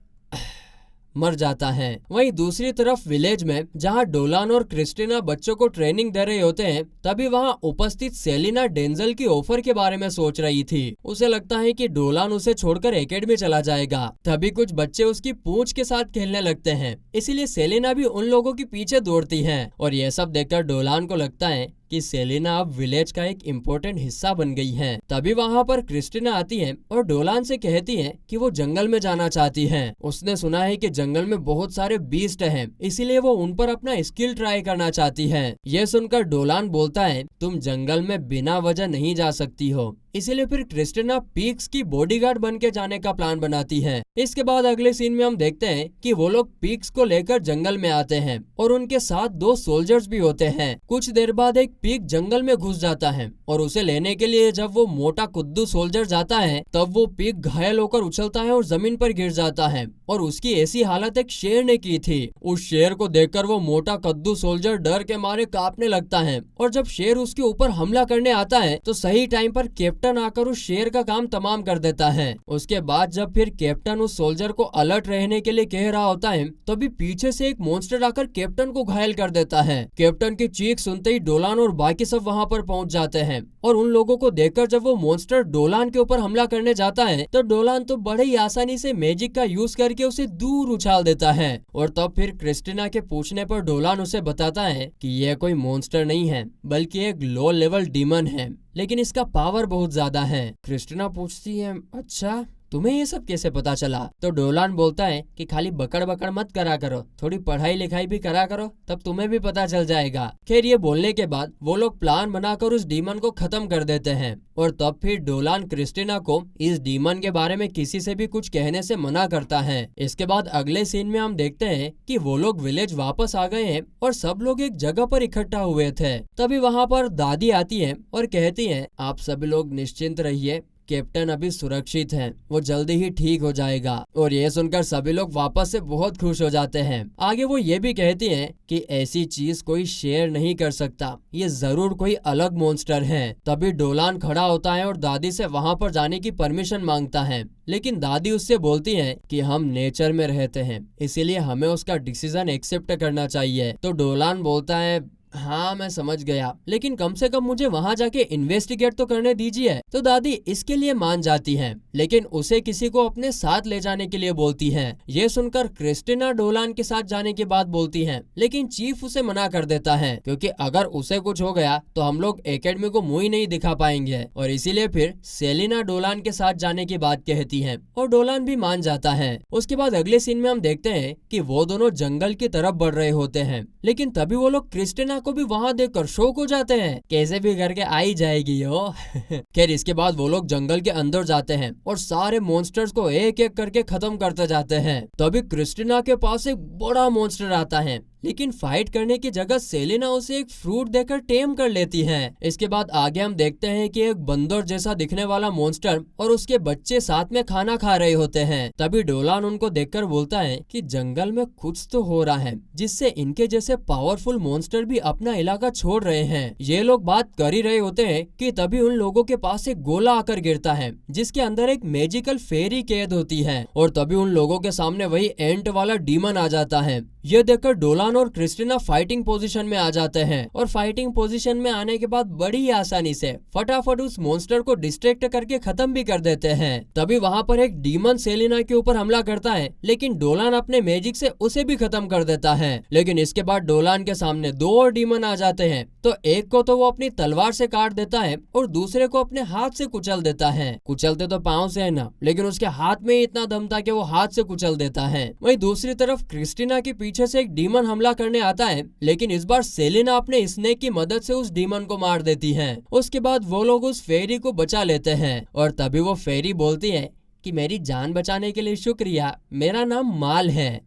S1: मर जाता है। वहीं दूसरी तरफ विलेज में जहां डोलान और क्रिस्टीना बच्चों को ट्रेनिंग दे रहे होते हैं, तभी वहां उपस्थित सेलिना डेंजल की ऑफर के बारे में सोच रही थी। उसे लगता है कि डोलान उसे छोड़कर एकेडमी चला जाएगा। तभी कुछ बच्चे उसकी पूंछ के साथ खेलने लगते हैं, इसीलिए सेलिना भी उन लोगों के पीछे दौड़ती है और यह सब देखकर डोलान को लगता है कि सेलिना अब विलेज का एक इम्पोर्टेंट हिस्सा बन गई है। तभी वहाँ पर क्रिस्टीना आती है और डोलान से कहती है कि वो जंगल में जाना चाहती है। उसने सुना है कि जंगल में बहुत सारे बीस्ट हैं, इसीलिए वो उन पर अपना स्किल ट्राई करना चाहती है। ये सुनकर डोलान बोलता है, तुम जंगल में बिना वजह नहीं जा सकती हो। इसीलिए फिर क्रिस्टीना पीक्स की बॉडीगार्ड बन के जाने का प्लान बनाती है। इसके बाद अगले सीन में हम देखते हैं कि वो लोग पीक्स को लेकर जंगल में आते हैं और उनके साथ 2 सोल्जर्स भी होते हैं। कुछ देर बाद एक पीक जंगल में घुस जाता है और उसे लेने के लिए जब वो मोटा कुद्दू सोल्जर जाता है, तब वो पीक घायल होकर उछलता है और जमीन पर गिर जाता है और उसकी ऐसी हालत एक शेर ने की थी। उस शेर को देखकर वो मोटा कद्दू सोल्जर डर के मारे कांपने लगता है और जब शेर उसके ऊपर हमला करने आता है तो सही टाइम पर कैप्टन आकर उस शेर का काम तमाम कर देता है। उसके बाद जब फिर कैप्टन उस सोल्जर को अलर्ट रहने के लिए कह रहा होता है, तभी पीछे से एक मॉन्स्टर आकर कैप्टन को घायल कर देता है। कैप्टन की चीख सुनते ही डोलान और बाकी सब वहां पर पहुंच जाते हैं और उन लोगों को देखकर जब वो मॉन्स्टर डोलान के ऊपर हमला करने जाता है तो डोलान तो बड़े ही आसानी से मैजिक का यूज करके उसे दूर उछाल देता है। और तब फिर क्रिस्टीना के पूछने पर डोलान उसे बताता है कि यह कोई मॉन्स्टर नहीं है, बल्कि एक लो लेवल डीमन है, लेकिन इसका पावर बहुत ज्यादा है। क्रिस्टीना पूछती है, अच्छा तुम्हें ये सब कैसे पता चला? तो डोलान बोलता है कि खाली बकड़ बकड़ मत करा करो, थोड़ी पढ़ाई लिखाई भी करा करो, तब तुम्हें भी पता चल जाएगा। खैर ये बोलने के बाद वो लोग प्लान बनाकर उस डीमन को खत्म कर देते हैं और तब फिर डोलान क्रिस्टीना को इस डीमन के बारे में किसी से भी कुछ कहने से मना करता है। इसके बाद अगले सीन में हम देखते हैं कि वो लोग विलेज वापस आ गए हैं और सब लोग एक जगह पर इकट्ठा हुए थे। तभी वहाँ पर दादी आती है और कहती है, आप सभी लोग निश्चिंत रहिए, कैप्टन अभी सुरक्षित है, वो जल्दी ही ठीक हो जाएगा। और ये सुनकर सभी लोग वापस से बहुत खुश हो जाते हैं। आगे वो ये भी कहती हैं कि ऐसी चीज कोई शेयर नहीं कर सकता, ये जरूर कोई अलग मॉन्स्टर है। तभी डोलान खड़ा होता है और दादी से वहाँ पर जाने की परमिशन मांगता है, लेकिन दादी उससे बोलती है कि हम नेचर में रहते हैं, इसीलिए हमें उसका डिसीजन एक्सेप्ट करना चाहिए। तो डोलान बोलता है, हाँ मैं समझ गया, लेकिन कम से कम मुझे वहाँ जाके इन्वेस्टिगेट तो करने दीजिए। तो दादी इसके लिए मान जाती हैं, लेकिन उसे किसी को अपने साथ ले जाने के लिए बोलती हैं। ये सुनकर क्रिस्टीना डोलान के साथ जाने की बात बोलती है, लेकिन चीफ उसे मना कर देता है, क्योंकि अगर उसे कुछ हो गया तो हम लोग एकेडमी को मुंह ही नहीं दिखा पाएंगे। और इसीलिए फिर सेलिना डोलान के साथ जाने की बात कहती है और डोलान भी मान जाता है। उसके बाद अगले सीन में हम देखते हैं कि वो दोनों जंगल की तरफ बढ़ रहे होते हैं, लेकिन तभी वो लोग क्रिस्टीना को भी वहां देखकर शौक हो जाते हैं, कैसे भी करके आई जाएगी हो। खैर इसके बाद वो लोग जंगल के अंदर जाते हैं और सारे मॉन्स्टर्स को एक एक करके खत्म करते जाते हैं। तभी क्रिस्टीना के पास एक बड़ा मॉन्स्टर आता है, लेकिन फाइट करने की जगह सेलिना उसे एक फ्रूट देकर टेम कर लेती है। इसके बाद आगे हम देखते हैं कि एक बंदर जैसा दिखने वाला मॉन्स्टर और उसके बच्चे साथ में खाना खा रहे होते हैं। तभी डोलान उनको देखकर बोलता है कि जंगल में कुछ तो हो रहा है, जिससे इनके जैसे पावरफुल मॉन्स्टर भी अपना इलाका छोड़ रहे हैं। ये लोग बात कर ही रहे होते हैं कि तभी उन लोगों के पास एक गोला आकर गिरता है, जिसके अंदर एक मैजिकल फेरी कैद होती है। और तभी उन लोगों के सामने वही एंट वाला डीमन आ जाता है। ये देखकर डोलान और क्रिस्टीना फाइटिंग पोजीशन में आ जाते हैं और फाइटिंग पोजीशन में आने के बाद बड़ी आसानी से फटाफट उस मॉन्स्टर को डिस्ट्रैक्ट करके खत्म भी कर देते हैं। तभी वहाँ पर एक डीमन सेलिना के ऊपर हमला करता है, लेकिन डोलान अपने मैजिक से उसे भी खत्म कर देता है। लेकिन इसके बाद डोलान के सामने दो और डीमन आ जाते हैं, तो एक को तो वो अपनी तलवार से काट देता है और दूसरे को अपने हाथ से कुचल देता है। कुचलते तो पाँव से है ना, लेकिन उसके हाथ में इतना दम था कि वो हाथ से कुचल देता है। वहीं दूसरी तरफ क्रिस्टीना के पीछे से एक डीमन हमला करने आता है, लेकिन इस बार सेलिना अपने स्नेक की मदद से उस डीमन को मार देती है। उसके बाद वो लोग उस फेरी को बचा लेते हैं और तभी वो फेरी बोलती है कि मेरी जान बचाने के लिए शुक्रिया, मेरा नाम माल है।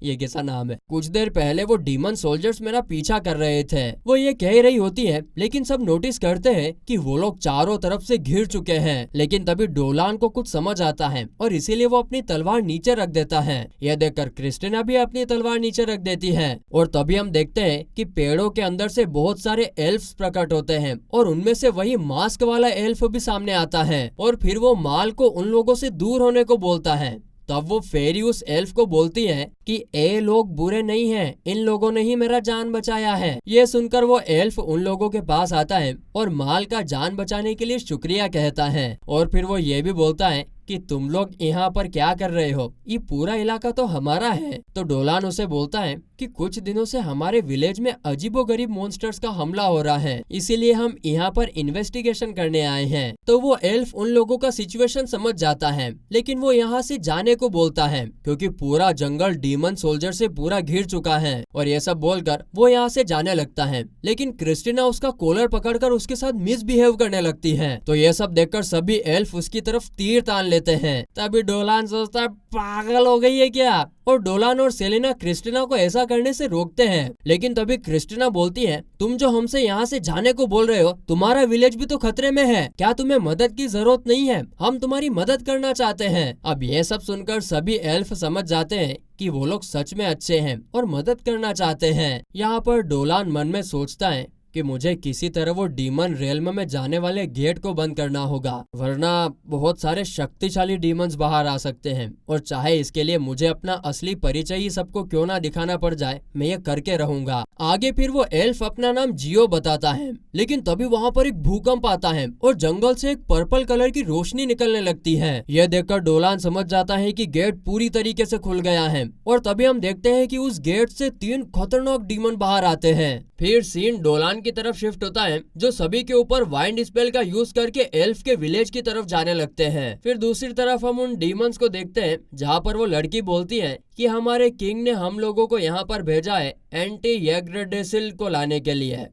S1: ये कैसा नाम है। कुछ देर पहले वो डीमन सोल्जर्स मेरा पीछा कर रहे थे, वो ये कह रही होती है, लेकिन सब नोटिस करते हैं कि वो लोग चारों तरफ से घिर चुके हैं। लेकिन तभी डोलान को कुछ समझ आता है और इसीलिए वो अपनी तलवार नीचे रख देता है। यह देखकर क्रिस्टीना भी अपनी तलवार नीचे रख देती है और तभी हम देखते हैं कि पेड़ों के अंदर से बहुत सारे एल्फ्स प्रकट होते हैं और उनमें से वही मास्क वाला एल्फ भी सामने आता है और फिर वो माल को उन लोगों से दूर होने को बोलता है। तब वो फेरी उस एल्फ को बोलती है कि ये लोग बुरे नहीं हैं, इन लोगों ने ही मेरा जान बचाया है। ये सुनकर वो एल्फ उन लोगों के पास आता है और माल का जान बचाने के लिए शुक्रिया कहता है और फिर वो ये भी बोलता है कि तुम लोग यहाँ पर क्या कर रहे हो, ये पूरा इलाका तो हमारा है। तो डोलान उसे बोलता है कि कुछ दिनों से हमारे विलेज में अजीबोगरीब मॉन्स्टर्स का हमला हो रहा है, इसीलिए हम यहाँ पर इन्वेस्टिगेशन करने आए हैं। तो वो एल्फ उन लोगों का सिचुएशन समझ जाता है, लेकिन वो यहाँ से जाने को बोलता है क्योंकि पूरा जंगल डीमन सोल्जर से पूरा घिर चुका है और ये सब बोलकर वो यहाँ से जाने लगता है। लेकिन क्रिस्टीना उसका कॉलर पकड़कर उसके साथ मिसबिहेव करने लगती है। तो ये सब देखकर सभी एल्फ उसकी तरफ तीर तान लेते हैं। तभी डोलान सोचता है पागल हो गई है क्या, और डोलान और सेलिना क्रिस्टीना को ऐसा करने से रोकते हैं। लेकिन तभी क्रिस्टीना बोलती है, तुम जो हमसे यहाँ से जाने को बोल रहे हो, तुम्हारा विलेज भी तो खतरे में है, क्या तुम्हें मदद की जरूरत नहीं है, हम तुम्हारी मदद करना चाहते हैं। अब ये सब सुनकर सभी एल्फ समझ जाते हैं कि वो लोग सच में अच्छे हैं और मदद करना चाहते हैं। यहाँ पर डोलान मन में सोचता है कि मुझे किसी तरह वो डीमन रेल्म में जाने वाले गेट को बंद करना होगा, वरना बहुत सारे शक्तिशाली डीमंस बाहर आ सकते हैं और चाहे इसके लिए मुझे अपना असली परिचय ही सबको क्यों ना दिखाना पड़ जाए, मैं ये करके रहूंगा। आगे फिर वो एल्फ अपना नाम जियो बताता है, लेकिन तभी वहाँ पर एक भूकंप आता है और जंगल से एक पर्पल कलर की रोशनी निकलने लगती है। यह देखकर डोलान समझ जाता है कि गेट पूरी तरीके से खुल गया है और तभी हम देखते हैं कि उस गेट से 3 खतरनाक डीमन बाहर आते हैं। फिर सीन डोलान की तरफ शिफ्ट होता है, जो सभी के ऊपर वाइंड स्पेल का यूज करके एल्फ के विलेज की तरफ जाने लगते हैं। फिर दूसरी तरफ हम उन डीमंस को देखते हैं जहाँ पर वो लड़की बोलती है कि हमारे किंग ने हम लोगों को यहाँ पर भेजा है एंटी यग्ड्रेसिल को लाने के लिए,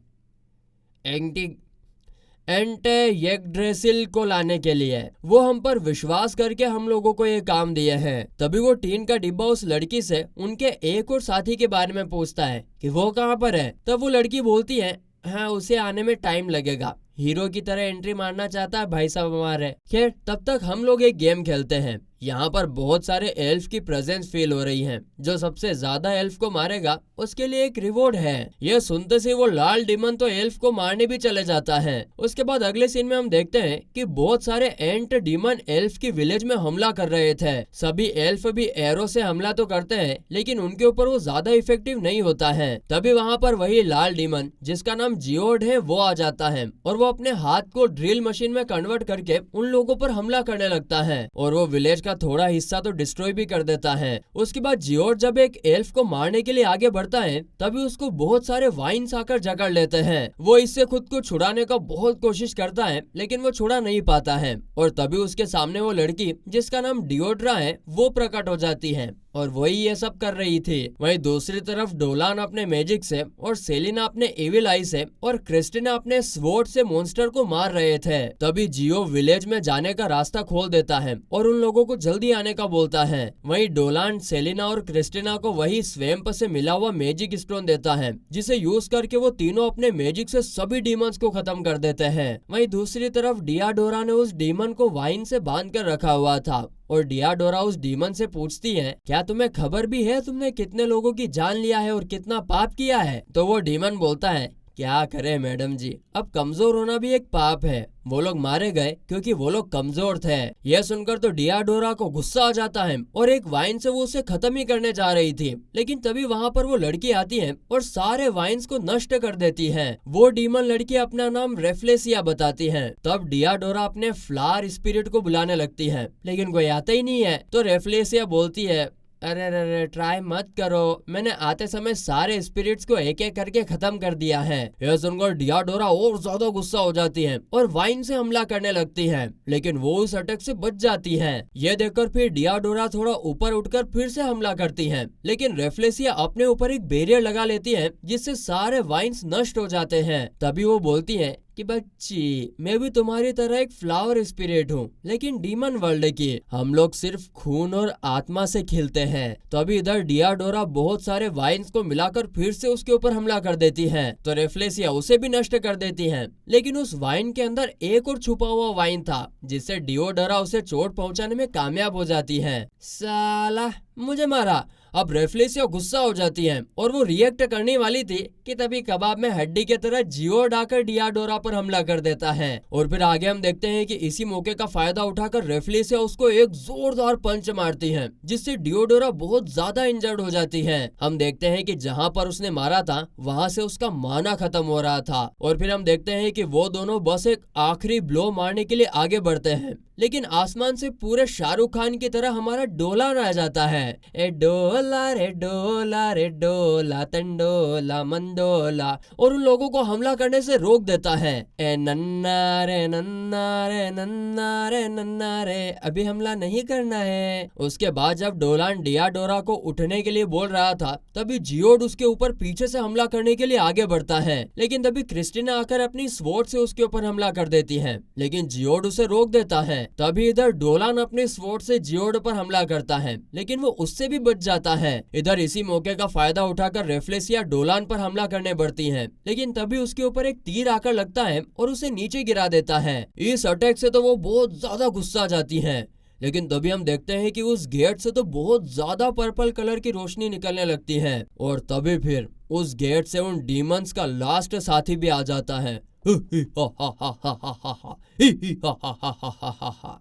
S1: यग्ड्रेसिल को लाने के लिए। वो हम पर विश्वास करके हम लोगों को ये काम दिए हैं। तभी वो टीन का डिब्बा उस लड़की से उनके एक और साथी के बारे में पूछता है कि वो कहाँ पर है। तब वो लड़की बोलती है, हाँ उसे आने में टाइम लगेगा, हीरो की तरह एंट्री मारना चाहता है भाई साहब हमारे। खैर तब तक हम लोग एक गेम खेलते हैं। यहाँ पर बहुत सारे एल्फ की प्रेजेंस फील हो रही है, जो सबसे ज्यादा एल्फ को मारेगा उसके लिए एक रिवॉर्ड है। यह सुनते से वो लाल डीमन तो एल्फ को मारने भी चले जाता है। उसके बाद अगले सीन में हम देखते हैं कि बहुत सारे एंट डीमन एल्फ की विलेज में हमला कर रहे थे। सभी एल्फ भी एरो से हमला तो करते हैं, लेकिन उनके ऊपर वो ज्यादा इफेक्टिव नहीं होता है। तभी वहाँ पर वही लाल डीमन जिसका नाम जियोड है वो आ जाता है और वो अपने हाथ को ड्रिल मशीन में कन्वर्ट करके उन लोगों पर हमला करने लगता है और वो विलेज का थोड़ा हिस्सा तो डिस्ट्रॉय भी कर देता है। उसके बाद जियोड जब एक एल्फ को मारने के लिए आगे बढ़ता है, तभी उसको बहुत सारे वाइन्स आकर जकड़ लेते हैं। वो इससे खुद को छुड़ाने का बहुत कोशिश करता है, लेकिन वो छुड़ा नहीं पाता है और तभी उसके सामने वो लड़की जिसका नाम डियोड्रा है वो प्रकट हो जाती है और वही ये सब कर रही थी। वहीं दूसरी तरफ डोलान अपने मैजिक से और सेलिना अपने एविल आई से और क्रिस्टीना अपने स्वॉर्ड से मॉन्स्टर को मार रहे थे। तभी जियो विलेज में जाने का रास्ता खोल देता है और उन लोगों को जल्दी आने का बोलता है। वहीं डोलान सेलिना और क्रिस्टीना को वही स्वैम्प से मिला हुआ मैजिक स्टोन देता है, जिसे यूज करके वो तीनों अपने मैजिक से सभी डीमंस को खत्म कर देते हैं। वहीं दूसरी तरफ डियाडोरा ने उस डीमन को वाइन से बांध कर रखा हुआ था और डियाडोरा उस डीमन से पूछती है, क्या तुम्हें खबर भी है तुमने कितने लोगों की जान लिया है और कितना पाप किया है। तो वो डीमन बोलता है क्या करे मैडम जी, अब कमजोर होना भी एक पाप है। वो लोग मारे गए क्योंकि वो लोग कमजोर थे। यह सुनकर तो डियाडोरा को गुस्सा आ जाता है और एक वाइन से वो उसे खत्म ही करने जा रही थी, लेकिन तभी वहाँ पर वो लड़की आती है और सारे वाइन्स को नष्ट कर देती है। वो डीमन लड़की अपना नाम रेफ्लेसिया बताती है। तब डियाडोरा अपने फ्लावर स्पिरिट को बुलाने लगती है, लेकिन कोई आता ही नहीं है। तो रेफ्लेसिया बोलती है, अरे अरे ट्राई मत करो, मैंने आते समय सारे स्पिरिट्स को एक एक करके खत्म कर दिया है। यह सुनकर डियाडोरा और ज्यादा गुस्सा हो जाती है और वाइन से हमला करने लगती है, लेकिन वो उस अटैक से बच जाती है। यह देखकर फिर डियाडोरा थोड़ा ऊपर उठकर फिर से हमला करती है, लेकिन रेफ्लेसिया अपने ऊपर एक बैरियर लगा लेती है जिससे सारे वाइन्स नष्ट हो जाते हैं। तभी वो बोलती है कि बच्ची, मैं भी तुम्हारी तरह एक फ्लावर स्पिरिट हूँ, लेकिन डीमन वर्ल्ड की। हम लोग सिर्फ खून और आत्मा से खिलते हैं। तो अभी इधर डियाडोरा बहुत सारे वाइन्स को मिलाकर फिर से उसके ऊपर हमला कर देती है, तो रेफ्लेसिया उसे भी नष्ट कर देती है। लेकिन उस वाइन के अंदर एक और छुपा हुआ वाइन था, जिससे डियोडोरा उसे चोट पहुंचाने में कामयाब हो जाती है। साला मुझे मारा। अब रेफ्लेसिया गुस्सा हो जाती है और वो रिएक्ट करने वाली थी कि तभी कबाब में हड्डी की तरह जियोड आकर डियाडोरा पर हमला कर देता है। और फिर आगे हम देखते हैं कि इसी मौके का फायदा उठाकर रेफ्लेसिया उसको एक जोरदार पंच मारती है, जिससे डियोडोरा बहुत ज्यादा इंजर्ड हो जाती है। हम देखते हैं कि जहाँ पर उसने मारा था वहाँ से उसका माना खत्म हो रहा था। और फिर हम देखते हैं कि वो दोनों बस एक आखिरी ब्लो मारने के लिए आगे बढ़ते हैं, लेकिन आसमान से पूरे शाहरुख खान की तरह हमारा डोलान आ जाता है। ए डोला रे डोला रे डोला तंडोला मंडोला, और उन लोगों को हमला करने से रोक देता है। ए नन्ना रे नन्ना रे नन्ना रे नन्ना रे, अभी हमला नहीं करना है। उसके बाद जब डोलान डियाडोरा को उठने के लिए बोल रहा था, तभी जियोड उसके ऊपर पीछे से हमला करने के लिए आगे बढ़ता है, लेकिन तभी क्रिस्टीना आकर अपनी स्वॉर्ड से उसके ऊपर हमला कर देती है, लेकिन जियोड उसे रोक देता है। तभी इधर डोलान अपने स्वॉर्ड से जियोड पर हमला करता है, लेकिन वो उससे भी बच जाता है। इधर इसी मौके का फायदा उठाकर रेफ्लेसिया डोलान पर हमला करने बढ़ती है, लेकिन तभी उसके ऊपर एक तीर आकर लगता है और उसे नीचे गिरा देता है। इस अटैक से तो वो बहुत ज्यादा गुस्सा जाती है, लेकिन तभी हम देखते हैं कि उस गेट से तो बहुत ज्यादा पर्पल कलर की रोशनी निकलने लगती है, और तभी फिर उस गेट से उन डीमंस का लास्ट साथी भी आ जाता है।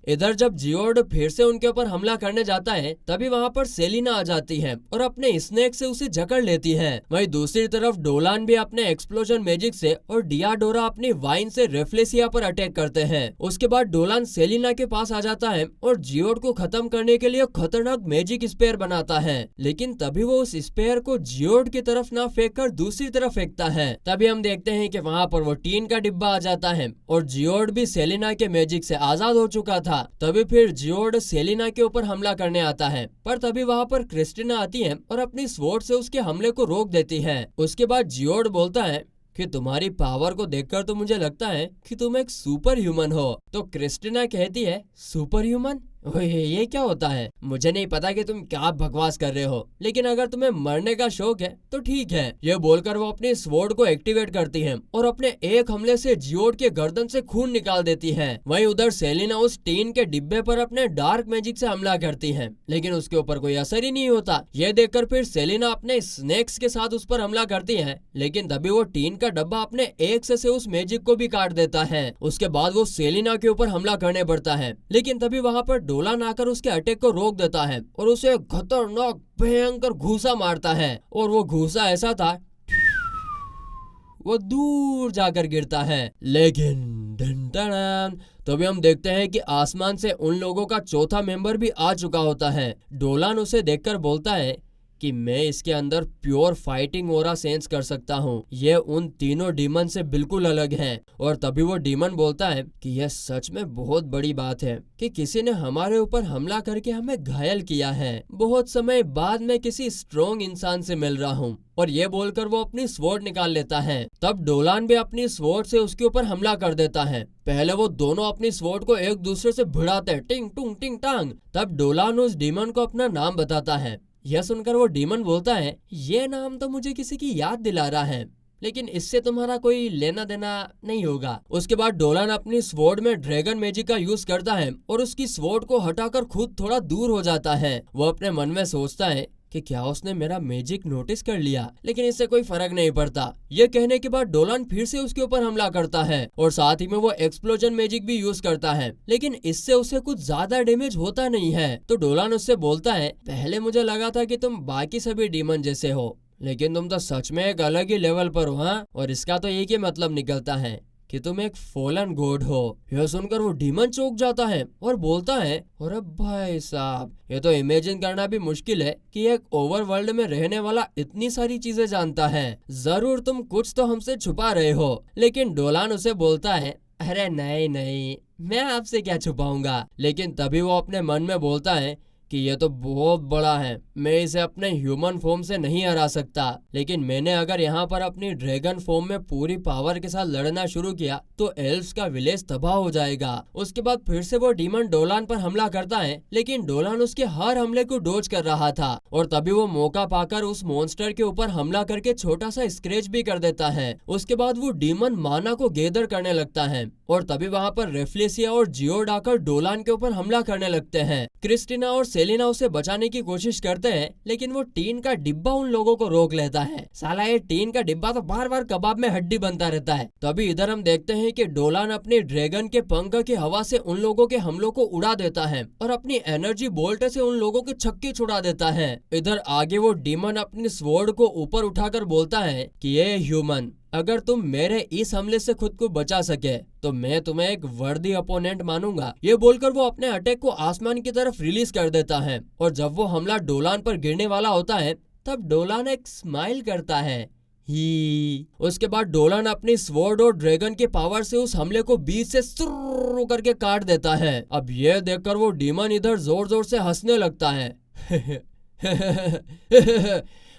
S1: इधर जब जियोड फिर से उनके ऊपर हमला करने जाता है, तभी वहाँ पर सेलिना आ जाती है और अपने स्नेक से उसे जकड़ लेती है। वहीं दूसरी तरफ डोलान भी अपने एक्सप्लोजन मैजिक से और डियाडोरा अपनी वाइन से रेफ्लेसिया पर अटैक करते हैं। उसके बाद डोलान सेलिना के पास आ जाता है और जियोड को खत्म करने के लिए खतरनाक मैजिक स्पेयर बनाता है, लेकिन तभी वो उस स्पेयर को जियोड की तरफ ना फेंक कर दूसरी तरफ फेंकता है। तभी हम देखते हैं कि वहाँ पर वो टीन का डिब्बा आ जाता है और जियोड भी सेलिना के मैजिक से आजाद हो चुका था। तभी फिर जियोड सेलिना के ऊपर हमला करने आता है, पर तभी वहाँ पर क्रिस्टीना आती है और अपनी स्वॉर्ड से उसके हमले को रोक देती है। उसके बाद जियोड बोलता है कि तुम्हारी पावर को देखकर तो मुझे लगता है कि तुम एक सुपर ह्यूमन हो। तो क्रिस्टीना कहती है, सुपर ह्यूमन? ये क्या होता है? मुझे नहीं पता कि तुम क्या बकवास कर रहे हो, लेकिन अगर तुम्हें मरने का शौक है तो ठीक है। ये बोलकर वो अपनी स्वॉर्ड को एक्टिवेट करती है और अपने एक हमले से जियोड के गर्दन से खून निकाल देती है। वहीं उधर सेलिना उस टीन के डिब्बे पर अपने डार्क मैजिक से हमला करती है, लेकिन उसके ऊपर कोई असर ही नहीं होता। ये देखकर फिर सेलिना अपने स्नेक्स के साथ उस पर हमला करती है, लेकिन तभी वो टीन का डब्बा अपने एक से उस मैजिक को भी काट देता है। उसके बाद वो सेलिना के ऊपर हमला करने बढ़ता है, लेकिन तभी वहाँ पर डोलान आकर उसके अटैक को रोक देता है और उसे खतरनाक भयंकर घूसा मारता है, और वो घूसा ऐसा था वो दूर जाकर गिरता है। लेकिन तभी हम देखते हैं कि आसमान से उन लोगों का चौथा मेंबर भी आ चुका होता है। डोलान उसे देखकर बोलता है कि मैं इसके अंदर प्योर फाइटिंग ओरा सेंस कर सकता हूँ, ये उन तीनों डीमन से बिल्कुल अलग है। और तभी वो डीमन बोलता है कि यह सच में बहुत बड़ी बात है कि किसी ने हमारे ऊपर हमला करके हमें घायल किया है। बहुत समय बाद मैं किसी स्ट्रॉन्ग इंसान से मिल रहा हूँ। और ये बोलकर वो अपनी स्वॉर्ड निकाल लेता है। तब डोलान भी अपनी स्वॉर्ड से उसके ऊपर हमला कर देता है। पहले वो दोनों अपनी स्वॉर्ड को एक दूसरे से भिड़ाते हैं, टिंग टुंग टिंग टांग। तब डोलान उस डीमन को अपना नाम बताता है। यह सुनकर वो डीमन बोलता है, ये नाम तो मुझे किसी की याद दिला रहा है, लेकिन इससे तुम्हारा कोई लेना देना नहीं होगा। उसके बाद डोलान अपनी स्वॉर्ड में ड्रैगन मैजिक का यूज करता है और उसकी स्वॉर्ड को हटाकर खुद थोड़ा दूर हो जाता है। वो अपने मन में सोचता है कि क्या उसने मेरा मैजिक नोटिस कर लिया, लेकिन इससे कोई फर्क नहीं पड़ता। ये कहने के बाद डोलान फिर से उसके ऊपर हमला करता है और साथ ही में वो एक्सप्लोजन मैजिक भी यूज करता है, लेकिन इससे उसे कुछ ज्यादा डैमेज होता नहीं है। तो डोलान उससे बोलता है, पहले मुझे लगा था कि तुम बाकी सभी डीमन जैसे हो, लेकिन तुम तो सच में एक अलग ही लेवल पर हो। हाँ, और इसका तो एक ही मतलब निकलता है कि तुम एक फॉलन गॉड हो। यह सुनकर वो डीमन चौंक जाता है और बोलता है, अरे भाई साहब, ये तो इमेजिन करना भी मुश्किल है कि एक ओवरवर्ल्ड में रहने वाला इतनी सारी चीजें जानता है। जरूर तुम कुछ तो हमसे छुपा रहे हो। लेकिन डोलान उसे बोलता है, अरे नहीं नहीं, मैं आपसे क्या छुपाऊंगा। लेकिन तभी वो अपने मन में बोलता है कि ये तो बहुत बड़ा है, मैं इसे अपने ह्यूमन फॉर्म से नहीं हरा सकता, लेकिन मैंने अगर यहाँ पर अपनी ड्रैगन फॉर्म में पूरी पावर के साथ लड़ना शुरू किया तो एल्फ्स का विलेज तबाह हो जाएगा। उसके बाद फिर से वो डीमन डोलान पर हमला करता है, लेकिन डोलान उसके हर हमले को डोज कर रहा था और तभी वो मौका पाकर उस मॉन्स्टर के ऊपर हमला करके छोटा सा स्क्रैच भी कर देता है। उसके बाद वो डीमन माना को गैदर करने लगता है और तभी वहाँ पर रेफ्लेसिया और जियोड आकर डोलान के ऊपर हमला करने लगते हैं। क्रिस्टीना और सेलिना उसे बचाने की कोशिश करते हैं, लेकिन वो टीन का डिब्बा उन लोगों को रोक लेता है। साला ये टीन का डिब्बा तो बार बार कबाब में हड्डी बनता रहता है। तभी इधर हम देखते हैं कि डोलान अपने ड्रैगन के पंख की हवा से उन लोगों के हमलों को उड़ा देता है और अपनी एनर्जी बोल्ट से उन लोगों के छक्के छुड़ा देता है। इधर आगे वो डीमन अपनी स्वॉर्ड को ऊपर उठाकर बोलता है कि ये ह्यूमन, अगर तुम मेरे इस हमले से खुद को बचा सके तो मैं तुम्हें एक वर्दी अपोनेंट मानूंगा। ये बोलकर वो अपने अटैक को आसमान की तरफ रिलीज कर देता है और जब वो हमला डोलान पर गिरने वाला होता है तब डोलान एक स्माइल करता है ही। उसके बाद डोलान अपनी स्वॉर्ड और ड्रैगन के पावर से उस हमले को बीच से सुर्र करके काट देता है। अब ये देखकर वो डीमन इधर जोर जोर से हंसने लगता है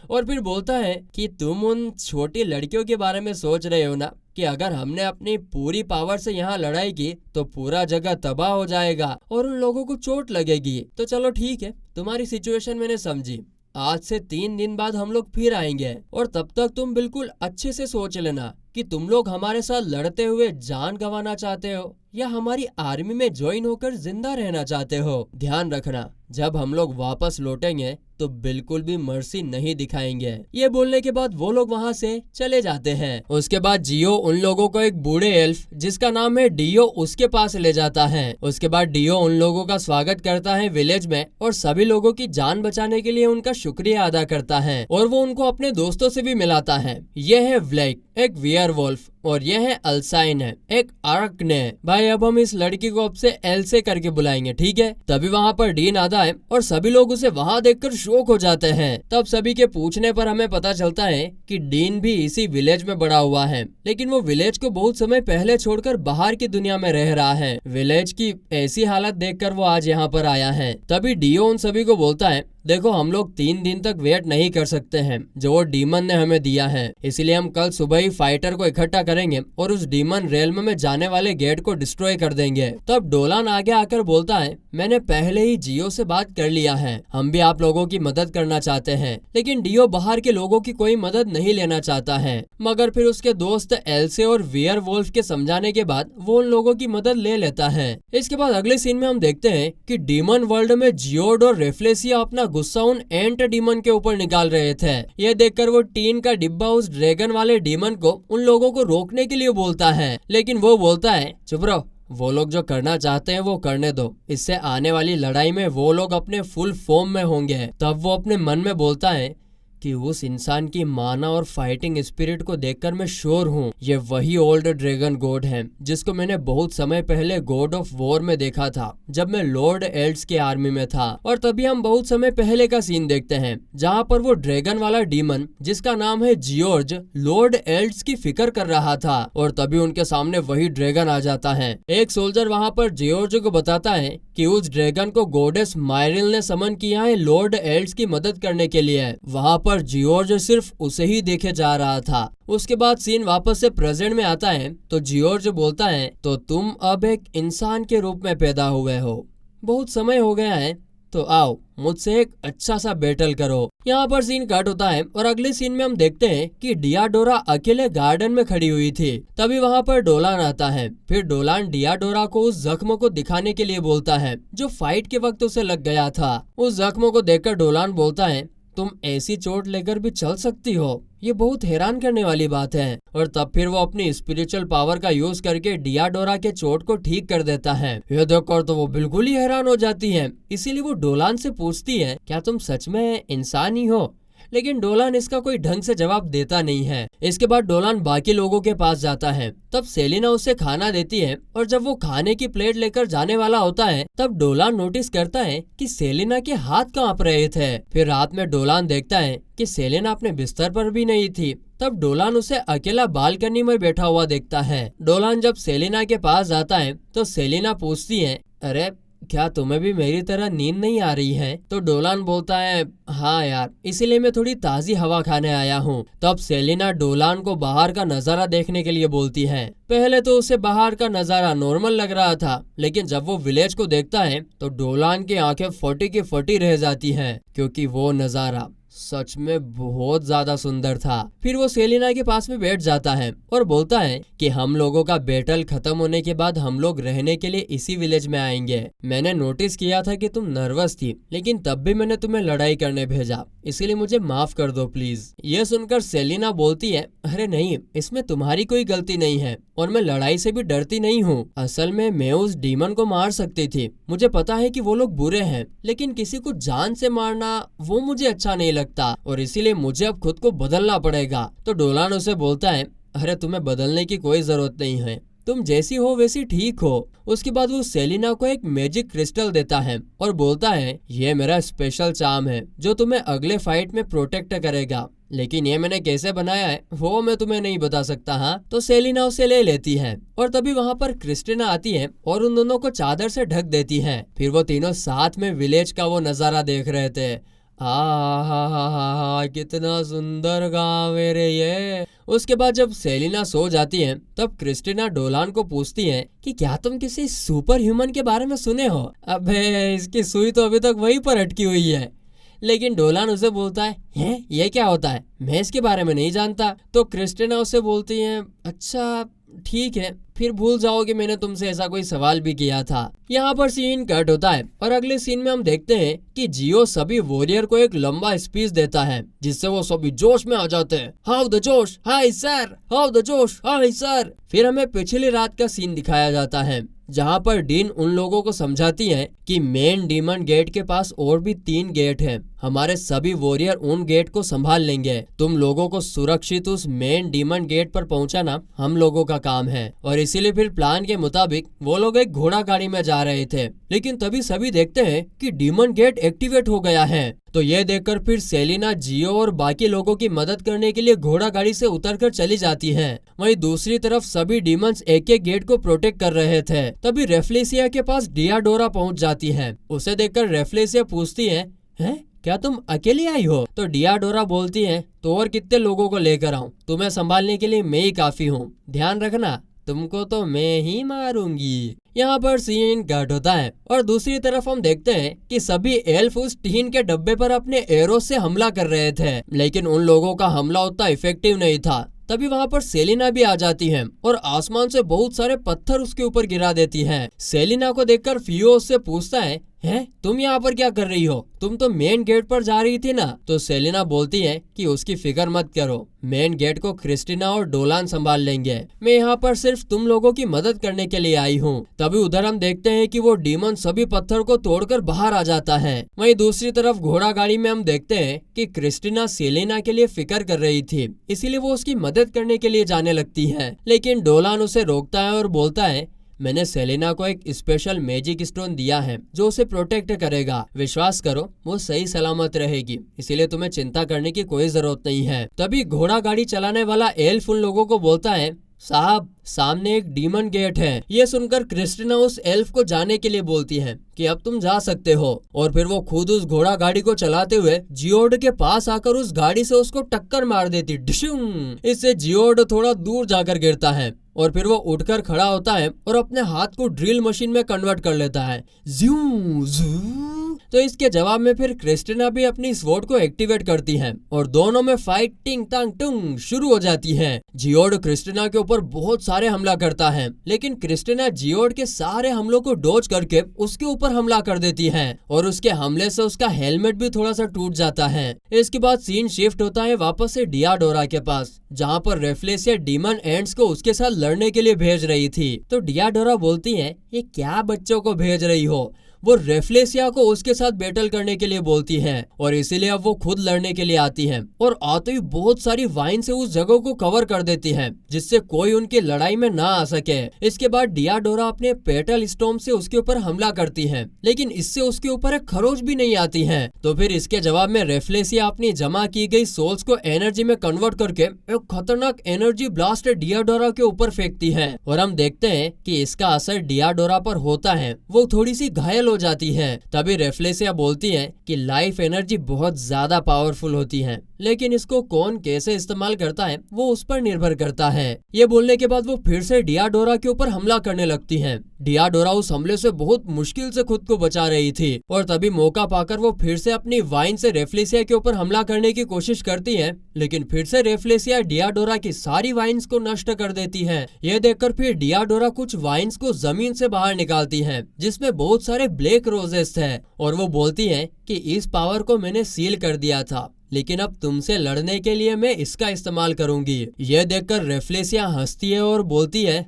S1: और फिर बोलता है कि तुम उन छोटी लड़कियों के बारे में सोच रहे हो ना, कि अगर हमने अपनी पूरी पावर से यहाँ लड़ाई की तो पूरा जगह तबाह हो जाएगा और उन लोगों को चोट लगेगी। तो चलो ठीक है, तुम्हारी सिचुएशन मैंने समझी। आज से 3 दिन बाद हम लोग फिर आएंगे और तब तक तुम बिल्कुल अच्छे से सोच लेना कि तुम लोग हमारे साथ लड़ते हुए जान गंवाना चाहते हो या हमारी आर्मी में ज्वाइन होकर जिंदा रहना चाहते हो। ध्यान रखना, जब हम लोग वापस लौटेंगे तो बिल्कुल भी मर्सी नहीं दिखाएंगे। ये बोलने के बाद वो लोग वहाँ से चले जाते हैं। उसके बाद जियो उन लोगों को एक बूढ़े एल्फ जिसका नाम है डियो उसके पास ले जाता है। उसके बाद डियो उन लोगों का स्वागत करता है विलेज में और सभी लोगों की जान बचाने के लिए उनका शुक्रिया अदा करता है और वो उनको अपने दोस्तों से भी मिलाता है। ये है व्लेक, एक वियरवुल्फ, और यह है अल्साइन है, एक आर्कने। भाई अब हम इस लड़की को अब से एल से करके बुलाएंगे, ठीक है। तभी वहाँ पर डीन आता है और सभी लोग उसे वहाँ देखकर शॉक हो जाते हैं। तब सभी के पूछने पर हमें पता चलता है कि डीन भी इसी विलेज में बड़ा हुआ है, लेकिन वो विलेज को बहुत समय पहले छोड़कर बाहर की दुनिया में रह रहा है। विलेज की ऐसी हालत देखकर वो आज यहाँ पर आया है। तभी डियो उन सभी को बोलता है, देखो हम लोग 3 दिन तक वेट नहीं कर सकते हैं जो वो डीमन ने हमें दिया है, इसलिए हम कल सुबह ही फाइटर को इकट्ठा करेंगे और उस डीमन रेल्म में जाने वाले गेट को डिस्ट्रॉय कर देंगे। तब डोलान आगे आकर बोलता है, मैंने पहले ही जियो से बात कर लिया है, हम भी आप लोगों की मदद करना चाहते हैं। लेकिन डियो बाहर के लोगों की कोई मदद नहीं लेना चाहता है, मगर फिर उसके दोस्त एल्से और वियरवुल्फ के समझाने के बाद वो उन लोगों की मदद ले लेता है। इसके बाद अगले सीन में हम देखते हैं कि डीमन वर्ल्ड में जियोड और रेफ्लेसिया अपना गुस्सा उन एंट डीमन के ऊपर निकाल रहे थे। यह देखकर वो टीन का डिब्बा उस ड्रैगन वाले डीमन को उन लोगों को रोकने के लिए बोलता है, लेकिन वो बोलता है, चुप रहो, वो लोग जो करना चाहते हैं वो करने दो, इससे आने वाली लड़ाई में वो लोग अपने फुल फॉर्म में होंगे। तब वो अपने मन में बोलता है कि उस इंसान की माना और फाइटिंग स्पिरिट को देखकर मैं श्योर हूँ ये वही ओल्ड ड्रैगन गॉड है जिसको मैंने बहुत समय पहले गॉड ऑफ वॉर में देखा था जब मैं लॉर्ड एल्ड्स के आर्मी में था। और तभी हम बहुत समय पहले का सीन देखते हैं जहाँ पर वो ड्रैगन वाला डीमन जिसका नाम है जियोर्ज लॉर्ड एल्ड्स की फिक्र कर रहा था और तभी उनके सामने वही ड्रैगन आ जाता है। एक सोल्जर वहाँ पर जियोर्ज को बताता है कि उस ड्रैगन को गॉडेस मायरिल ने समन किया है लॉर्ड एल्ड्स की मदद करने के लिए। वहाँ पर जियोर्ज सिर्फ उसे ही देखे जा रहा था। उसके बाद सीन वापस से प्रेजेंट में आता है तो जियोर्ज बोलता है, तो तुम अब एक इंसान के रूप में पैदा हुए हो, बहुत समय हो गया है, तो आओ मुझसे एक अच्छा सा बैटल करो। यहाँ पर सीन कट होता है और अगले सीन में हम देखते हैं कि डियाडोरा अकेले गार्डन में खड़ी हुई थी। तभी वहाँ पर डोलान आता है। फिर डोलान डियाडोरा को उस जख्म को दिखाने के लिए बोलता है जो फाइट के वक्त उसे लग गया था। उस जख्म को देखकर डोलान बोलता है, तुम ऐसी चोट लेकर भी चल सकती हो, ये बहुत हैरान करने वाली बात है। और तब फिर वो अपनी स्पिरिचुअल पावर का यूज करके डियाडोरा के चोट को ठीक कर देता है। यह देखकर तो वो बिल्कुल ही हैरान हो जाती है। इसीलिए वो डोलान से पूछती है, क्या तुम सच में इंसान ही हो? लेकिन डोलान इसका कोई ढंग से जवाब देता नहीं है। इसके बाद डोलान बाकी लोगों के पास जाता है। तब सेलिना उसे खाना देती है और जब वो खाने की प्लेट लेकर जाने वाला होता है तब डोलान नोटिस करता है कि सेलिना के हाथ कांप रहे थे। फिर रात में डोलान देखता है कि सेलिना अपने बिस्तर पर भी नहीं थी। तब डोलान उसे अकेला बालकनी में बैठा हुआ देखता है। डोलान जब सेलिना के पास जाता है तो सेलिना पूछती है, अरे क्या तुम्हें भी मेरी तरह नींद नहीं आ रही है? तो डोलान बोलता है, हाँ यार, इसीलिए मैं थोड़ी ताजी हवा खाने आया हूँ। तब सेलिना डोलान को बाहर का नजारा देखने के लिए बोलती है। पहले तो उसे बाहर का नजारा नॉर्मल लग रहा था, लेकिन जब वो विलेज को देखता है तो डोलान की आंखें फटी की फटी रह जाती हैं, क्योंकि वो नजारा सच में बहुत ज्यादा सुंदर था। फिर वो सेलिना के पास में बैठ जाता है और बोलता है कि हम लोगों का बैटल खत्म होने के बाद हम लोग रहने के लिए इसी विलेज में आएंगे। मैंने नोटिस किया था कि तुम नर्वस थी, लेकिन तब भी मैंने तुम्हें लड़ाई करने भेजा, इसीलिए मुझे माफ कर दो प्लीज। ये सुनकर सेलिना बोलती है, अरे नहीं, इसमें तुम्हारी कोई गलती नहीं है और मैं लड़ाई से भी डरती नहीं हूँ। असल में मैं उस डीमन को मार सकती थी। मुझे पता है कि वो लोग बुरे हैं, लेकिन किसी को जान से मारना वो मुझे अच्छा नहीं लगता और इसीलिए मुझे अब खुद को बदलना पड़ेगा। तो डोलान उसे बोलता है, अरे तुम्हें बदलने की कोई जरूरत नहीं है, तुम जैसी हो वैसी ठीक हो। उसके बाद वो सेलिना को एक मैजिक क्रिस्टल देता है और बोलता है, ये मेरा स्पेशल चार्म है जो तुम्हें अगले फाइट में प्रोटेक्ट करेगा, लेकिन ये मैंने कैसे बनाया है वो मैं तुम्हें नहीं बता सकता। हाँ, तो सेलिना उसे ले लेती है और तभी वहाँ पर क्रिस्टिना आती है और उन दोनों को चादर से ढक देती है। फिर वो तीनों साथ में विलेज का वो नजारा देख रहे थे। हा, कितना सुंदर गाँव है रे ये। उसके बाद जब सेलिना सो जाती है तब क्रिस्टिना डोलान को पूछती है कि क्या तुम किसी सुपर ह्यूमन के बारे में सुने हो? अबे इसकी सुई तो अभी तक वहीं पर अटकी हुई है। लेकिन डोलान उसे बोलता है, हैं ये क्या होता है? मैं इसके बारे में नहीं जानता। तो क्रिस्टिना उसे बोलती है, अच्छा ठीक है, फिर भूल जाओ कि मैंने तुमसे ऐसा कोई सवाल भी किया था। यहाँ पर सीन कट होता है और अगले सीन में हम देखते हैं कि जियो सभी वॉरियर को एक लंबा स्पीच देता है जिससे वो सभी जोश में आ जाते हैं। हाउ द जोश, हाय सर, हाउ द जोश, हाय सर। फिर हमें पिछली रात का सीन दिखाया जाता है जहाँ पर डीन उन लोगों को समझाती है कि मेन डीमन गेट के पास और भी 3 गेट हैं। हमारे सभी वॉरियर उन गेट को संभाल लेंगे। तुम लोगों को सुरक्षित उस मेन डीमन गेट पर पहुंचाना हम लोगों का काम है। और इसीलिए फिर प्लान के मुताबिक वो लोग एक घोड़ा गाड़ी में जा रहे थे, लेकिन तभी सभी देखते हैं कि डीमन गेट एक्टिवेट हो गया है। तो ये देखकर फिर सेलिना जियो और बाकी लोगों की मदद करने के लिए घोड़ा गाड़ी से उतरकर चली जाती है। वहीं दूसरी तरफ सभी डीमंस एक एक गेट को प्रोटेक्ट कर रहे थे। तभी रेफ्लेसिया के पास डियाडोरा पहुंच जाती है। उसे देखकर रेफ्लेसिया पूछती है, हैं क्या तुम अकेली आई हो? तो डियाडोरा बोलती है, तो और कितने लोगों को लेकर आऊं? तुम्हें संभालने के लिए मैं ही काफी हूँ, ध्यान रखना तुमको तो मैं ही मारूंगी। यहाँ पर सीन कट होता है और दूसरी तरफ हम देखते हैं कि सभी एल्फ उस टीन के डब्बे पर अपने एरो से हमला कर रहे थे, लेकिन उन लोगों का हमला उतना इफेक्टिव नहीं था। तभी वहाँ पर सेलिना भी आ जाती है और आसमान से बहुत सारे पत्थर उसके ऊपर गिरा देती है। सेलिना को देखकर फियो उससे पूछता है, हैं तुम यहाँ पर क्या कर रही हो? तुम तो मेन गेट पर जा रही थी ना? तो सेलिना बोलती है कि उसकी फिक्र मत करो, मेन गेट को क्रिस्टिना और डोलान संभाल लेंगे। मैं यहाँ पर सिर्फ तुम लोगों की मदद करने के लिए आई हूँ। तभी उधर हम देखते हैं कि वो डीमन सभी पत्थर को तोड़कर बाहर आ जाता है। वहीं दूसरी तरफ घोड़ा गाड़ी में हम देखते हैं कि क्रिस्टिना सेलिना के लिए फिक्र कर रही थी, इसीलिए वो उसकी मदद करने के लिए जाने लगती है। लेकिन डोलान उसे रोकता है और बोलता है, मैंने सेलिना को एक स्पेशल मैजिक स्टोन दिया है जो उसे प्रोटेक्ट करेगा। विश्वास करो वो सही सलामत रहेगी, इसीलिए तुम्हें चिंता करने की कोई जरूरत नहीं है। तभी घोड़ा गाड़ी चलाने वाला एल्फ उन लोगों को बोलता है, साहब सामने एक डीमन गेट है। ये सुनकर क्रिस्टिना उस एल्फ को जाने के लिए बोलती है कि अब तुम जा सकते हो। और फिर वो खुद उस घोड़ा गाड़ी को चलाते हुए जियोड के पास आकर उस गाड़ी से उसको टक्कर मार देती डिशुम। इससे जियोड थोड़ा दूर जाकर गिरता है और फिर वो उठकर खड़ा होता है और अपने हाथ को ड्रिल मशीन में कन्वर्ट कर लेता है। Zoo zoo. तो इसके जवाब में फिर क्रिस्टिना भी अपनी स्वॉर्ड को एक्टिवेट करती है और दोनों में फाइट टिंग टांग टुंग शुरू हो जाती है। जियोड क्रिस्टिना के ऊपर बहुत सारे हमला करता है, लेकिन क्रिस्टिना जियोड के सारे हमलों को डॉज करके उसके ऊपर हमला कर देती है और उसके हमले से उसका हेलमेट भी थोड़ा सा टूट जाता है। इसके बाद सीन शिफ्ट होता है वापस से डियाडोरा के पास, जहाँ पर रेफलेसिया डीमन एंड्स को उसके साथ लड़ने के लिए भेज रही थी। तो डियाडोरा बोलती है, ये क्या बच्चों को भेज रही हो? वो रेफलेसिया को उसके साथ बैटल करने के लिए बोलती है और इसीलिए अब वो खुद लड़ने के लिए आती है और आते ही बहुत सारी वाइन से उस जगह को कवर कर देती है, जिससे कोई उनकी लड़ाई में ना आ सके। इसके बाद डियाडोरा अपने पेटल स्टॉर्म से उसके ऊपर हमला करती है, लेकिन इससे उसके ऊपर एक खरोच भी नहीं आती है। तो फिर इसके जवाब में रेफलेसिया अपनी जमा की गई सोल्स को एनर्जी में कन्वर्ट करके एक खतरनाक एनर्जी ब्लास्ट डियाडोरा के ऊपर फेंकती है और हम देखते हैं कि इसका असर डियाडोरा पर होता है। वो थोड़ी सी घायल हो जाती है। तभी रेफलेसिया बोलती है कि लाइफ एनर्जी बहुत ज्यादा पावरफुल होती है, लेकिन इसको कौन कैसे इस्तेमाल करता है वो उस पर निर्भर करता है। ये बोलने के बाद वो फिर से डियाडोरा के ऊपर हमला करने लगती है। डियाडोरा उस हमले से बहुत मुश्किल से खुद को बचा रही थी और तभी मौका पाकर वो फिर से अपनी वाइन से रेफलेसिया के ऊपर हमला करने की कोशिश करती है, लेकिन फिर से रेफलेसिया डियाडोरा की सारी वाइन्स को नष्ट कर देती है। यह देखकर फिर डियाडोरा कुछ वाइन्स को जमीन से बाहर निकालती है, जिसमें बहुत सारे ब्लैक रोजेस थे और वो बोलती है कि इस पावर को मैंने सील कर दिया था, लेकिन अब तुमसे लड़ने के लिए मैं इसका इस्तेमाल करूंगी। यह देखकर रेफलेसिया हंसती है और बोलती है,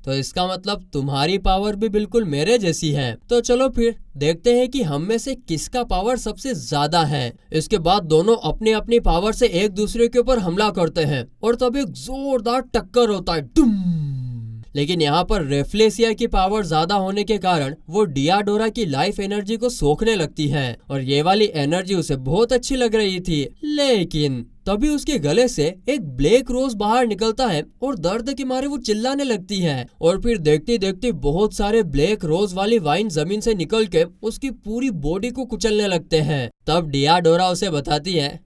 S1: तो इसका मतलब तुम्हारी पावर भी बिल्कुल मेरे जैसी है। तो चलो फिर देखते हैं कि हम में से किसका पावर सबसे ज्यादा है। इसके बाद दोनों अपनी अपनी पावर से एक दूसरे के ऊपर हमला करते हैं और तब एक जोरदार टक्कर होता है, डुम। लेकिन यहाँ पर रेफलेसिया की पावर ज्यादा होने के कारण वो डियाडोरा की लाइफ एनर्जी को सोखने लगती है और ये वाली एनर्जी उसे बहुत अच्छी लग रही थी। लेकिन तभी उसके गले से एक ब्लैक रोज बाहर निकलता है और दर्द के मारे वो चिल्लाने लगती है और फिर देखते देखते बहुत सारे ब्लैक रोज वाली वाइन जमीन से निकल के उसकी पूरी बॉडी को कुचलने लगते हैं। तब डियाडोरा उसे बताती है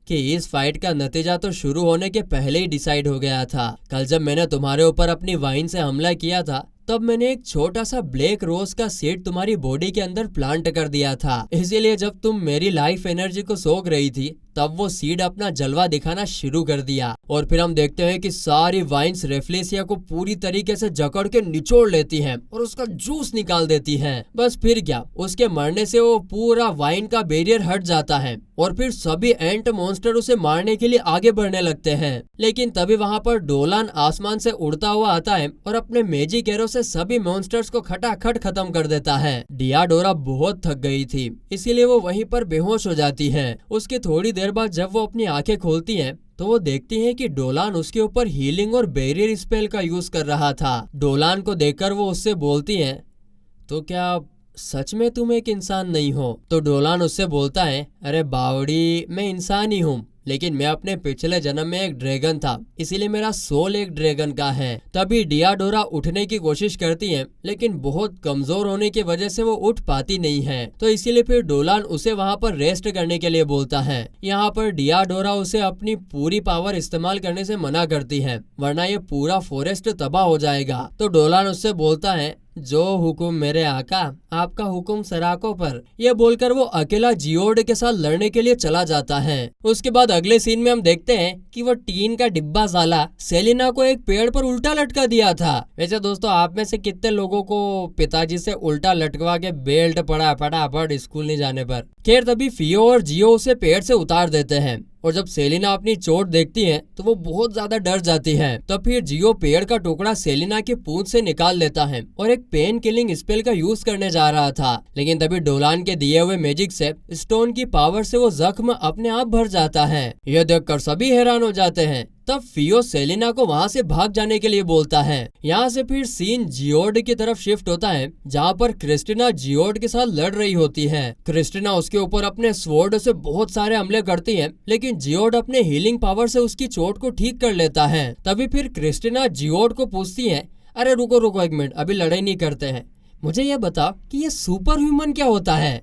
S1: कि इस फाइट का नतीजा तो शुरू होने के पहले ही डिसाइड हो गया था। कल जब मैंने तुम्हारे ऊपर अपनी वाइन से हमला किया था, तब मैंने एक छोटा सा ब्लैक रोज का सीड तुम्हारी बॉडी के अंदर प्लांट कर दिया था। इसीलिए जब तुम मेरी लाइफ एनर्जी को सोख रही थी, तब वो सीड अपना जलवा दिखाना शुरू कर दिया और फिर हम देखते हैं कि सारी वाइन्स रेफलेसिया को पूरी तरीके से जकड़ के निचोड़ लेती हैं और उसका जूस निकाल देती हैं। बस फिर क्या, उसके मरने से वो पूरा वाइन का बैरियर हट जाता है और फिर सभी एंट मॉन्स्टर उसे मारने के लिए आगे बढ़ने लगते हैं। लेकिन तभी वहाँ पर डोलान आसमान से उड़ता हुआ आता है और अपने मैजिक एरो से सभी मॉन्स्टर्स को खटाखट खत्म कर देता है। डियाडोरा बहुत थक गई थी, इसीलिए वो वहीं पर बेहोश हो जाती है। उसकी थोड़ी देर बाद जब वो अपनी आंखें खोलती हैं, तो वो देखती हैं कि डोलान उसके ऊपर हीलिंग और बैरियर स्पेल का यूज कर रहा था। डोलान को देखकर वो उससे बोलती हैं, तो क्या सच में तुम एक इंसान नहीं हो? तो डोलान उससे बोलता है, अरे बावड़ी, मैं इंसान ही हूँ, लेकिन मैं अपने पिछले जन्म में एक ड्रैगन था, इसीलिए मेरा सोल एक ड्रैगन का है। तभी डियाडोरा उठने की कोशिश करती है, लेकिन बहुत कमजोर होने की वजह से वो उठ पाती नहीं है। तो इसीलिए फिर डोलान उसे वहाँ पर रेस्ट करने के लिए बोलता है। यहाँ पर डियाडोरा उसे अपनी पूरी पावर इस्तेमाल करने से मना करती है, वरना ये पूरा फॉरेस्ट तबाह हो जाएगा। तो डोलान उससे बोलता है, जो हुकुम मेरे आका, आपका हुकुम सराकों पर। यह बोलकर वो अकेला जियोड के साथ लड़ने के लिए चला जाता है। उसके बाद अगले सीन में हम देखते हैं कि वो टीन का डिब्बा साला सेलिना को एक पेड़ पर उल्टा लटका दिया था। वैसे दोस्तों, आप में से कितने लोगों को पिताजी से उल्टा लटकवा के बेल्ट पड़ा फटाफट स्कूल नहीं जाने पर? खैर, तभी फियो और जियो उसे पेड़ से उतार देते हैं और जब सेलिना अपनी चोट देखती है तो वो बहुत ज्यादा डर जाती है। तब फिर जियो पेड़ का टुकड़ा सेलिना की पूंछ से निकाल लेता है और एक पेन किलिंग स्पेल का यूज करने जा रहा था, लेकिन तभी डोलान के दिए हुए मैजिक से स्टोन की पावर से वो जख्म अपने आप भर जाता है। यह देखकर सभी हैरान हो जाते हैं। तब फियो सेलिना को वहाँ से भाग जाने के लिए बोलता है। यहाँ से फिर सीन जियोड की तरफ शिफ्ट होता है, जहाँ पर क्रिस्टिना जियोड के साथ लड़ रही होती है। क्रिस्टिना उसके ऊपर अपने स्वॉर्ड से बहुत सारे हमले करती है, लेकिन जियोड अपने हीलिंग पावर से उसकी चोट को ठीक कर लेता है। तभी फिर क्रिस्टिना जियोड को पूछती है, अरे रुको रुको एक मिनट, अभी लड़ाई नहीं करते हैं, मुझे ये बताओ कि ये सुपर ह्यूमन क्या होता है?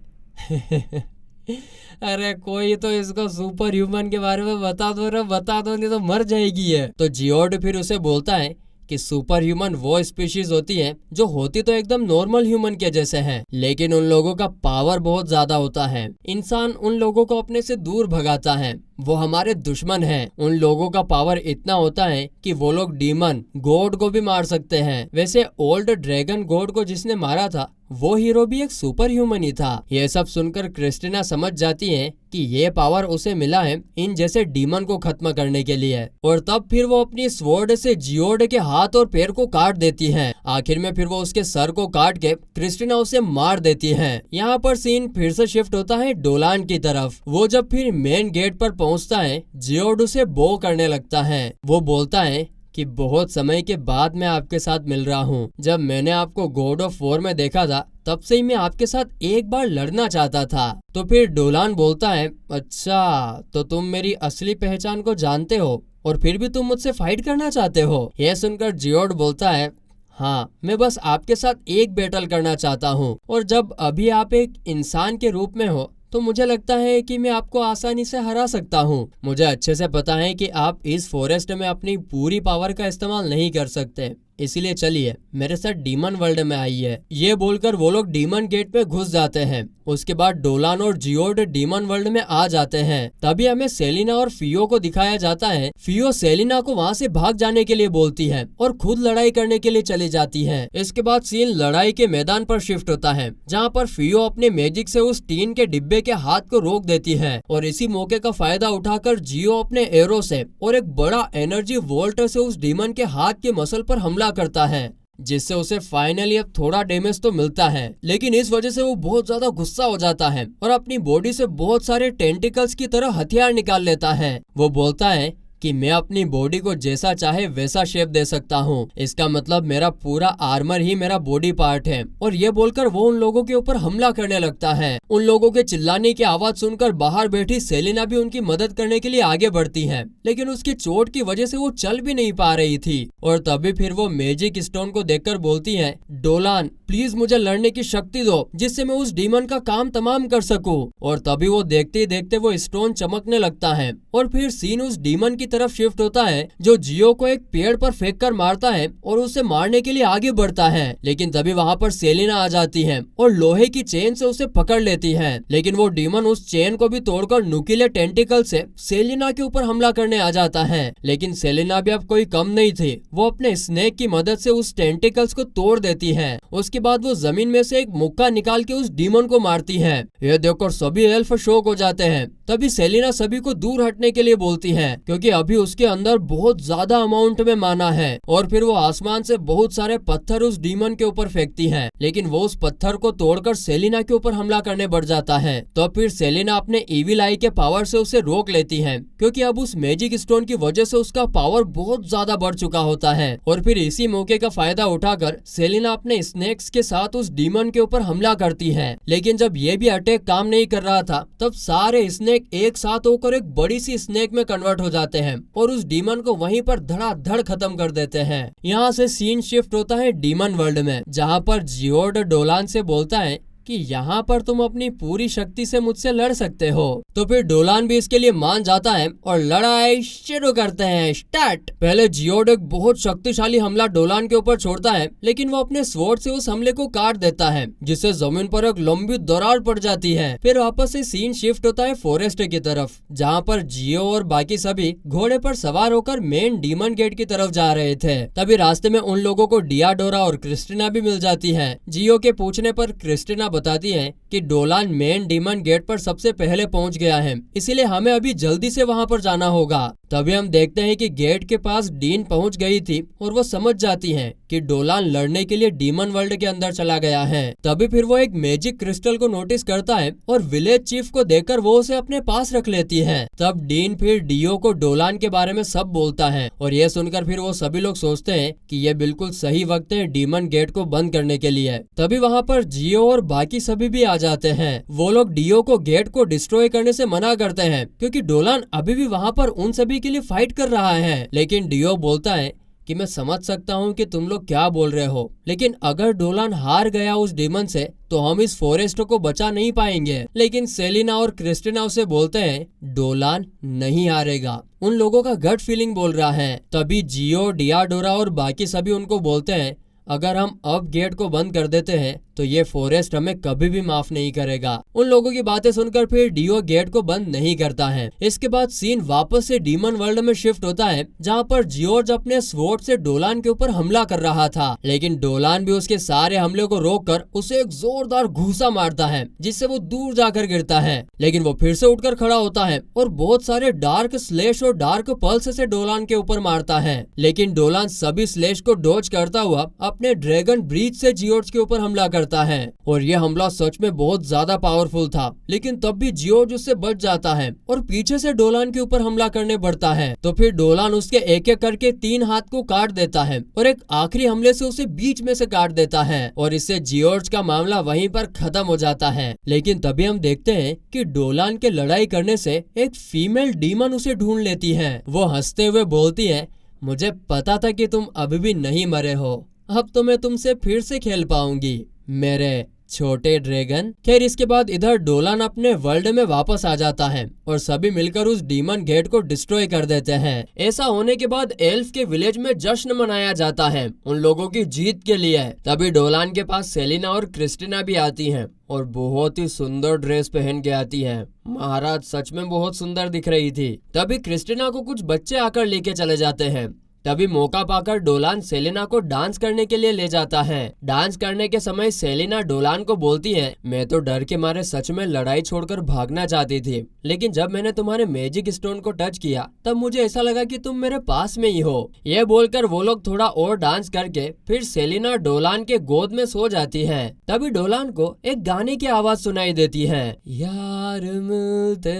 S1: अरे कोई तो इसको सुपर ह्यूमन के बारे में बता दो रे, बता दो, नहीं तो मर जाएगी है। तो जियोड फिर उसे बोलता है कि सुपर ह्यूमन वो स्पीशीज होती है जो होती तो एकदम नॉर्मल ह्यूमन के जैसे हैं, लेकिन उन लोगों का पावर बहुत ज्यादा होता है। इंसान उन लोगों को अपने से दूर भगाता है, वो हमारे दुश्मन हैं। उन लोगों का पावर इतना होता है कि वो लोग डीमन गॉड को भी मार सकते हैं। वैसे ओल्ड ड्रैगन गॉड को जिसने मारा था वो हीरो भी एक सुपर ह्यूमन ही था। ये सब सुनकर क्रिस्टीना समझ जाती है कि ये पावर उसे मिला है इन जैसे डीमन को खत्म करने के लिए, और तब फिर वो अपनी स्वॉर्ड से जियोड के हाथ और पैर को काट देती है। आखिर में फिर वो उसके सर को काट के क्रिस्टीना उसे मार देती है। यहाँ पर सीन फिर से शिफ्ट होता है डोलान की तरफ। वो जब फिर मेन गेट पर पहुंचता है, जियोड उसे बो करने लगता है। वो बोलता है कि बहुत समय के बाद मैं आपके साथ मिल रहा हूँ। जब मैंने आपको गॉड ऑफ वॉर में देखा था तब से ही मैं आपके साथ एक बार लड़ना चाहता था। तो फिर डोलान बोलता है, अच्छा तो तुम मेरी असली पहचान को जानते हो और फिर भी तुम मुझसे फाइट करना चाहते हो। यह सुनकर जियोड बोलता है, हाँ मैं बस आपके साथ एक बैटल करना चाहता हूँ, और जब अभी आप एक इंसान के रूप में हो तो मुझे लगता है कि मैं आपको आसानी से हरा सकता हूँ। मुझे अच्छे से पता है कि आप इस फॉरेस्ट में अपनी पूरी पावर का इस्तेमाल नहीं कर सकते, इसीलिए चलिए मेरे साथ डीमन वर्ल्ड में आइए। ये बोलकर वो लोग डीमन गेट पे घुस जाते हैं। उसके बाद डोलान और जियोड डीमन वर्ल्ड में आ जाते हैं। तभी हमें सेलिना और फियो को दिखाया जाता है। फियो सेलिना को वहाँ से भाग जाने के लिए बोलती है और खुद लड़ाई करने के लिए चली जाती है। इसके बाद सीन लड़ाई के मैदान पर शिफ्ट होता है, जहाँ पर फियो अपने मैजिक से उस टीन के डिब्बे के हाथ को रोक देती है, और इसी मौके का फायदा उठाकर जियो अपने एरो से और एक बड़ा एनर्जी वोल्ट से उस डीमन के हाथ के मसल पर हमला करता है, जिससे उसे फाइनली अब थोड़ा डैमेज तो मिलता है। लेकिन इस वजह से वो बहुत ज्यादा गुस्सा हो जाता है और अपनी बॉडी से बहुत सारे टेंटिकल्स की तरह हथियार निकाल लेता है। वो बोलता है कि मैं अपनी बॉडी को जैसा चाहे वैसा शेप दे सकता हूँ, इसका मतलब मेरा पूरा आर्मर ही मेरा बॉडी पार्ट है। और ये बोलकर वो उन लोगों के ऊपर हमला करने लगता है। उन लोगों के चिल्लाने की आवाज सुनकर बाहर बैठी सेलिना भी उनकी मदद करने के लिए आगे बढ़ती है, लेकिन उसकी चोट की वजह से वो चल भी नहीं पा रही थी। और तभी फिर वो मैजिक स्टोन को देखकर बोलती है, डोलान प्लीज मुझे लड़ने की शक्ति दो जिससे मैं उस डीमन का काम तमाम कर सकूं। और तभी वो देखते ही देखते वो स्टोन चमकने लगता है, और फिर सीन उस डीमन की तरफ शिफ्ट होता है जो जियो को एक पेड़ पर फेंक कर मारता है और उसे मारने के लिए आगे बढ़ता है। लेकिन तभी वहाँ पर सेलिना आ जाती है और लोहे की चेन से उसे पकड़ लेती है। लेकिन वो डीमन उस चेन को भी तोड़कर नुकीले टेंटिकल से सेलिना के ऊपर हमला करने आ जाता है। लेकिन सेलिना भी अब कोई कम नहीं थी, वो अपने स्नेक की मदद से उस टेंटिकल्स को तोड़ देती है। उसके बाद वो जमीन में से एक मुक्का निकाल के उस डीमन को मारती है। यह देखकर सभी एल्फ शॉक हो जाते हैं। तभी सेलिना सभी को दूर हटने के लिए बोलती है, क्योंकि अभी उसके अंदर बहुत ज्यादा अमाउंट में माना है। और फिर वो आसमान से बहुत सारे पत्थर उस डीमन के ऊपर फेंकती है, लेकिन वो उस पत्थर को तोड़कर सेलिना के ऊपर हमला करने बढ़ जाता है। तो फिर सेलिना अपने इविल आई के पावर से उसे रोक लेती है, क्योंकि अब उस मैजिक स्टोन की वजह से उसका पावर बहुत ज्यादा बढ़ चुका होता है। और फिर इसी मौके का फायदा उठाकर सेलिना अपने स्नेक्स के साथ उस डीमन के ऊपर हमला करती है। लेकिन जब ये भी अटैक काम नहीं कर रहा था, तब सारे स्नेक एक साथ होकर एक बड़ी सी स्नेक में कन्वर्ट हो जाते हैं और उस डीमन को वहीं पर धड़ाधड़ खत्म कर देते हैं। यहाँ से सीन शिफ्ट होता है डीमन वर्ल्ड में, जहाँ पर जियोड डोलान से बोलता है कि यहाँ पर तुम अपनी पूरी शक्ति से मुझसे लड़ सकते हो। तो फिर डोलान भी इसके लिए मान जाता है और लड़ाई शुरू करते हैं। स्टार्ट। पहले जियोड एक बहुत शक्तिशाली हमला डोलान के ऊपर छोड़ता है, लेकिन वो अपने स्वॉर्ड से उस हमले को काट देता है, जिससे जमीन पर एक लंबी दरार पड़ जाती है। फिर वापस से सीन शिफ्ट होता है फॉरेस्ट की तरफ, जहाँ पर जियो और बाकी सभी घोड़े पर सवार होकर मेन डीमन गेट की तरफ जा रहे थे। तभी रास्ते में उन लोगों को डियाडोरा और क्रिस्टीना भी मिल जाती है। जियो के पूछने पर क्रिस्टीना बताती है कि डोलान मेन डीमन गेट पर सबसे पहले पहुंच गया है, इसीलिए हमें अभी जल्दी से वहां पर जाना होगा। तभी हम देखते हैं कि गेट के पास डीन पहुंच गई थी और वो समझ जाती है कि डोलान लड़ने के लिए डीमन वर्ल्ड के अंदर चला गया है। तभी फिर वो एक मैजिक क्रिस्टल को नोटिस करता है और विलेज चीफ को देखकर वो उसे अपने पास रख लेती है। तब डीन फिर डियो को डोलान के बारे में सब बोलता है, और ये सुनकर फिर वो सभी लोग सोचते हैं कि ये बिल्कुल सही वक्त है डीमन गेट को बंद करने के लिए। तभी वहाँ पर जियो और बाकी सभी भी आ जाते हैं। वो लोग डियो को गेट को डिस्ट्रॉय करने से मना करते हैं, क्योंकि डोलान अभी भी वहाँ पर उन सभी के लिए फाइट कर रहा है। लेकिन डियो बोलता है कि मैं समझ सकता हूँ कि तुम लोग क्या बोल रहे हो, लेकिन अगर डोलान हार गया उस डीमन से तो हम इस फॉरेस्ट को बचा नहीं पाएंगे। लेकिन सेलिना और क्रिस्टिना उसे बोलते हैं डोलान नहीं हारेगा, उन लोगों का गट फीलिंग बोल रहा है। तभी जियो, डियाडोरा और बाकी सभी उनको बोलते हैं अगर हम अब गेट को बंद कर देते हैं तो ये फॉरेस्ट हमें कभी भी माफ नहीं करेगा। उन लोगों की बातें सुनकर फिर डियो गेट को बंद नहीं करता है। इसके बाद सीन वापस से डीमन वर्ल्ड में शिफ्ट होता है, जहाँ पर जियोर्ज अपने स्वॉर्ड से डोलान के ऊपर हमला कर रहा था, लेकिन डोलान भी उसके सारे हमले को रोककर उसे एक जोरदार घूसा मारता है, जिससे वो दूर जाकर गिरता है। लेकिन वो फिर से उठकर खड़ा होता है और बहुत सारे डार्क स्लेश और डार्क पल्स से डोलान के ऊपर मारता है, लेकिन डोलान सभी स्लेश को डॉज करता हुआ अपने ड्रैगन ब्रीच से जियोर्ज के ऊपर हमला करता है। और यह हमला सच में बहुत ज्यादा पावरफुल था, लेकिन तब भी जियोर्ज उससे बच जाता है और पीछे से डोलान के ऊपर हमला करने बढ़ता है। तो फिर डोलान उसके एक एक करके 3 हाथ को काट देता है और एक आखिरी हमले से उसे बीच में से काट देता है, और इससे जियोर्ज का मामला वहीं पर खत्म हो जाता है। लेकिन तभी हम देखते हैं कि डोलान के लड़ाई करने से एक फीमेल डीमन उसे ढूंढ लेती है। वो हंसते हुए बोलती है मुझे पता था कि तुम अभी भी नहीं मरे हो, अब तो मैं तुमसे फिर से खेल पाऊंगी मेरे छोटे ड्रैगन। खैर इसके बाद इधर डोलान अपने वर्ल्ड में वापस आ जाता है और सभी मिलकर उस डीमन गेट को डिस्ट्रॉय कर देते हैं। ऐसा होने के बाद एल्फ के विलेज में जश्न मनाया जाता है उन लोगों की जीत के लिए। तभी डोलान के पास सेलिना और क्रिस्टिना भी आती हैं और बहुत ही सुंदर ड्रेस पहन के आती है। महाराज सच में बहुत सुंदर दिख रही थी। तभी क्रिस्टिना को कुछ बच्चे आकर लेके चले जाते हैं। तभी मौका पाकर डोलान सेलिना को डांस करने के लिए ले जाता है। डांस करने के समय सेलिना डोलान को बोलती है मैं तो डर के मारे सच में लड़ाई छोड़कर भागना चाहती थी, लेकिन जब मैंने तुम्हारे मैजिक स्टोन को टच किया तब मुझे ऐसा लगा कि तुम मेरे पास में ही हो। ये बोलकर वो लोग थोड़ा और डांस करके फिर सेलिना डोलान के गोद में सो जाती है। तभी डोलान को एक गाने की आवाज सुनाई देती है, यार मिलते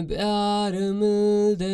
S1: प्यार मिलते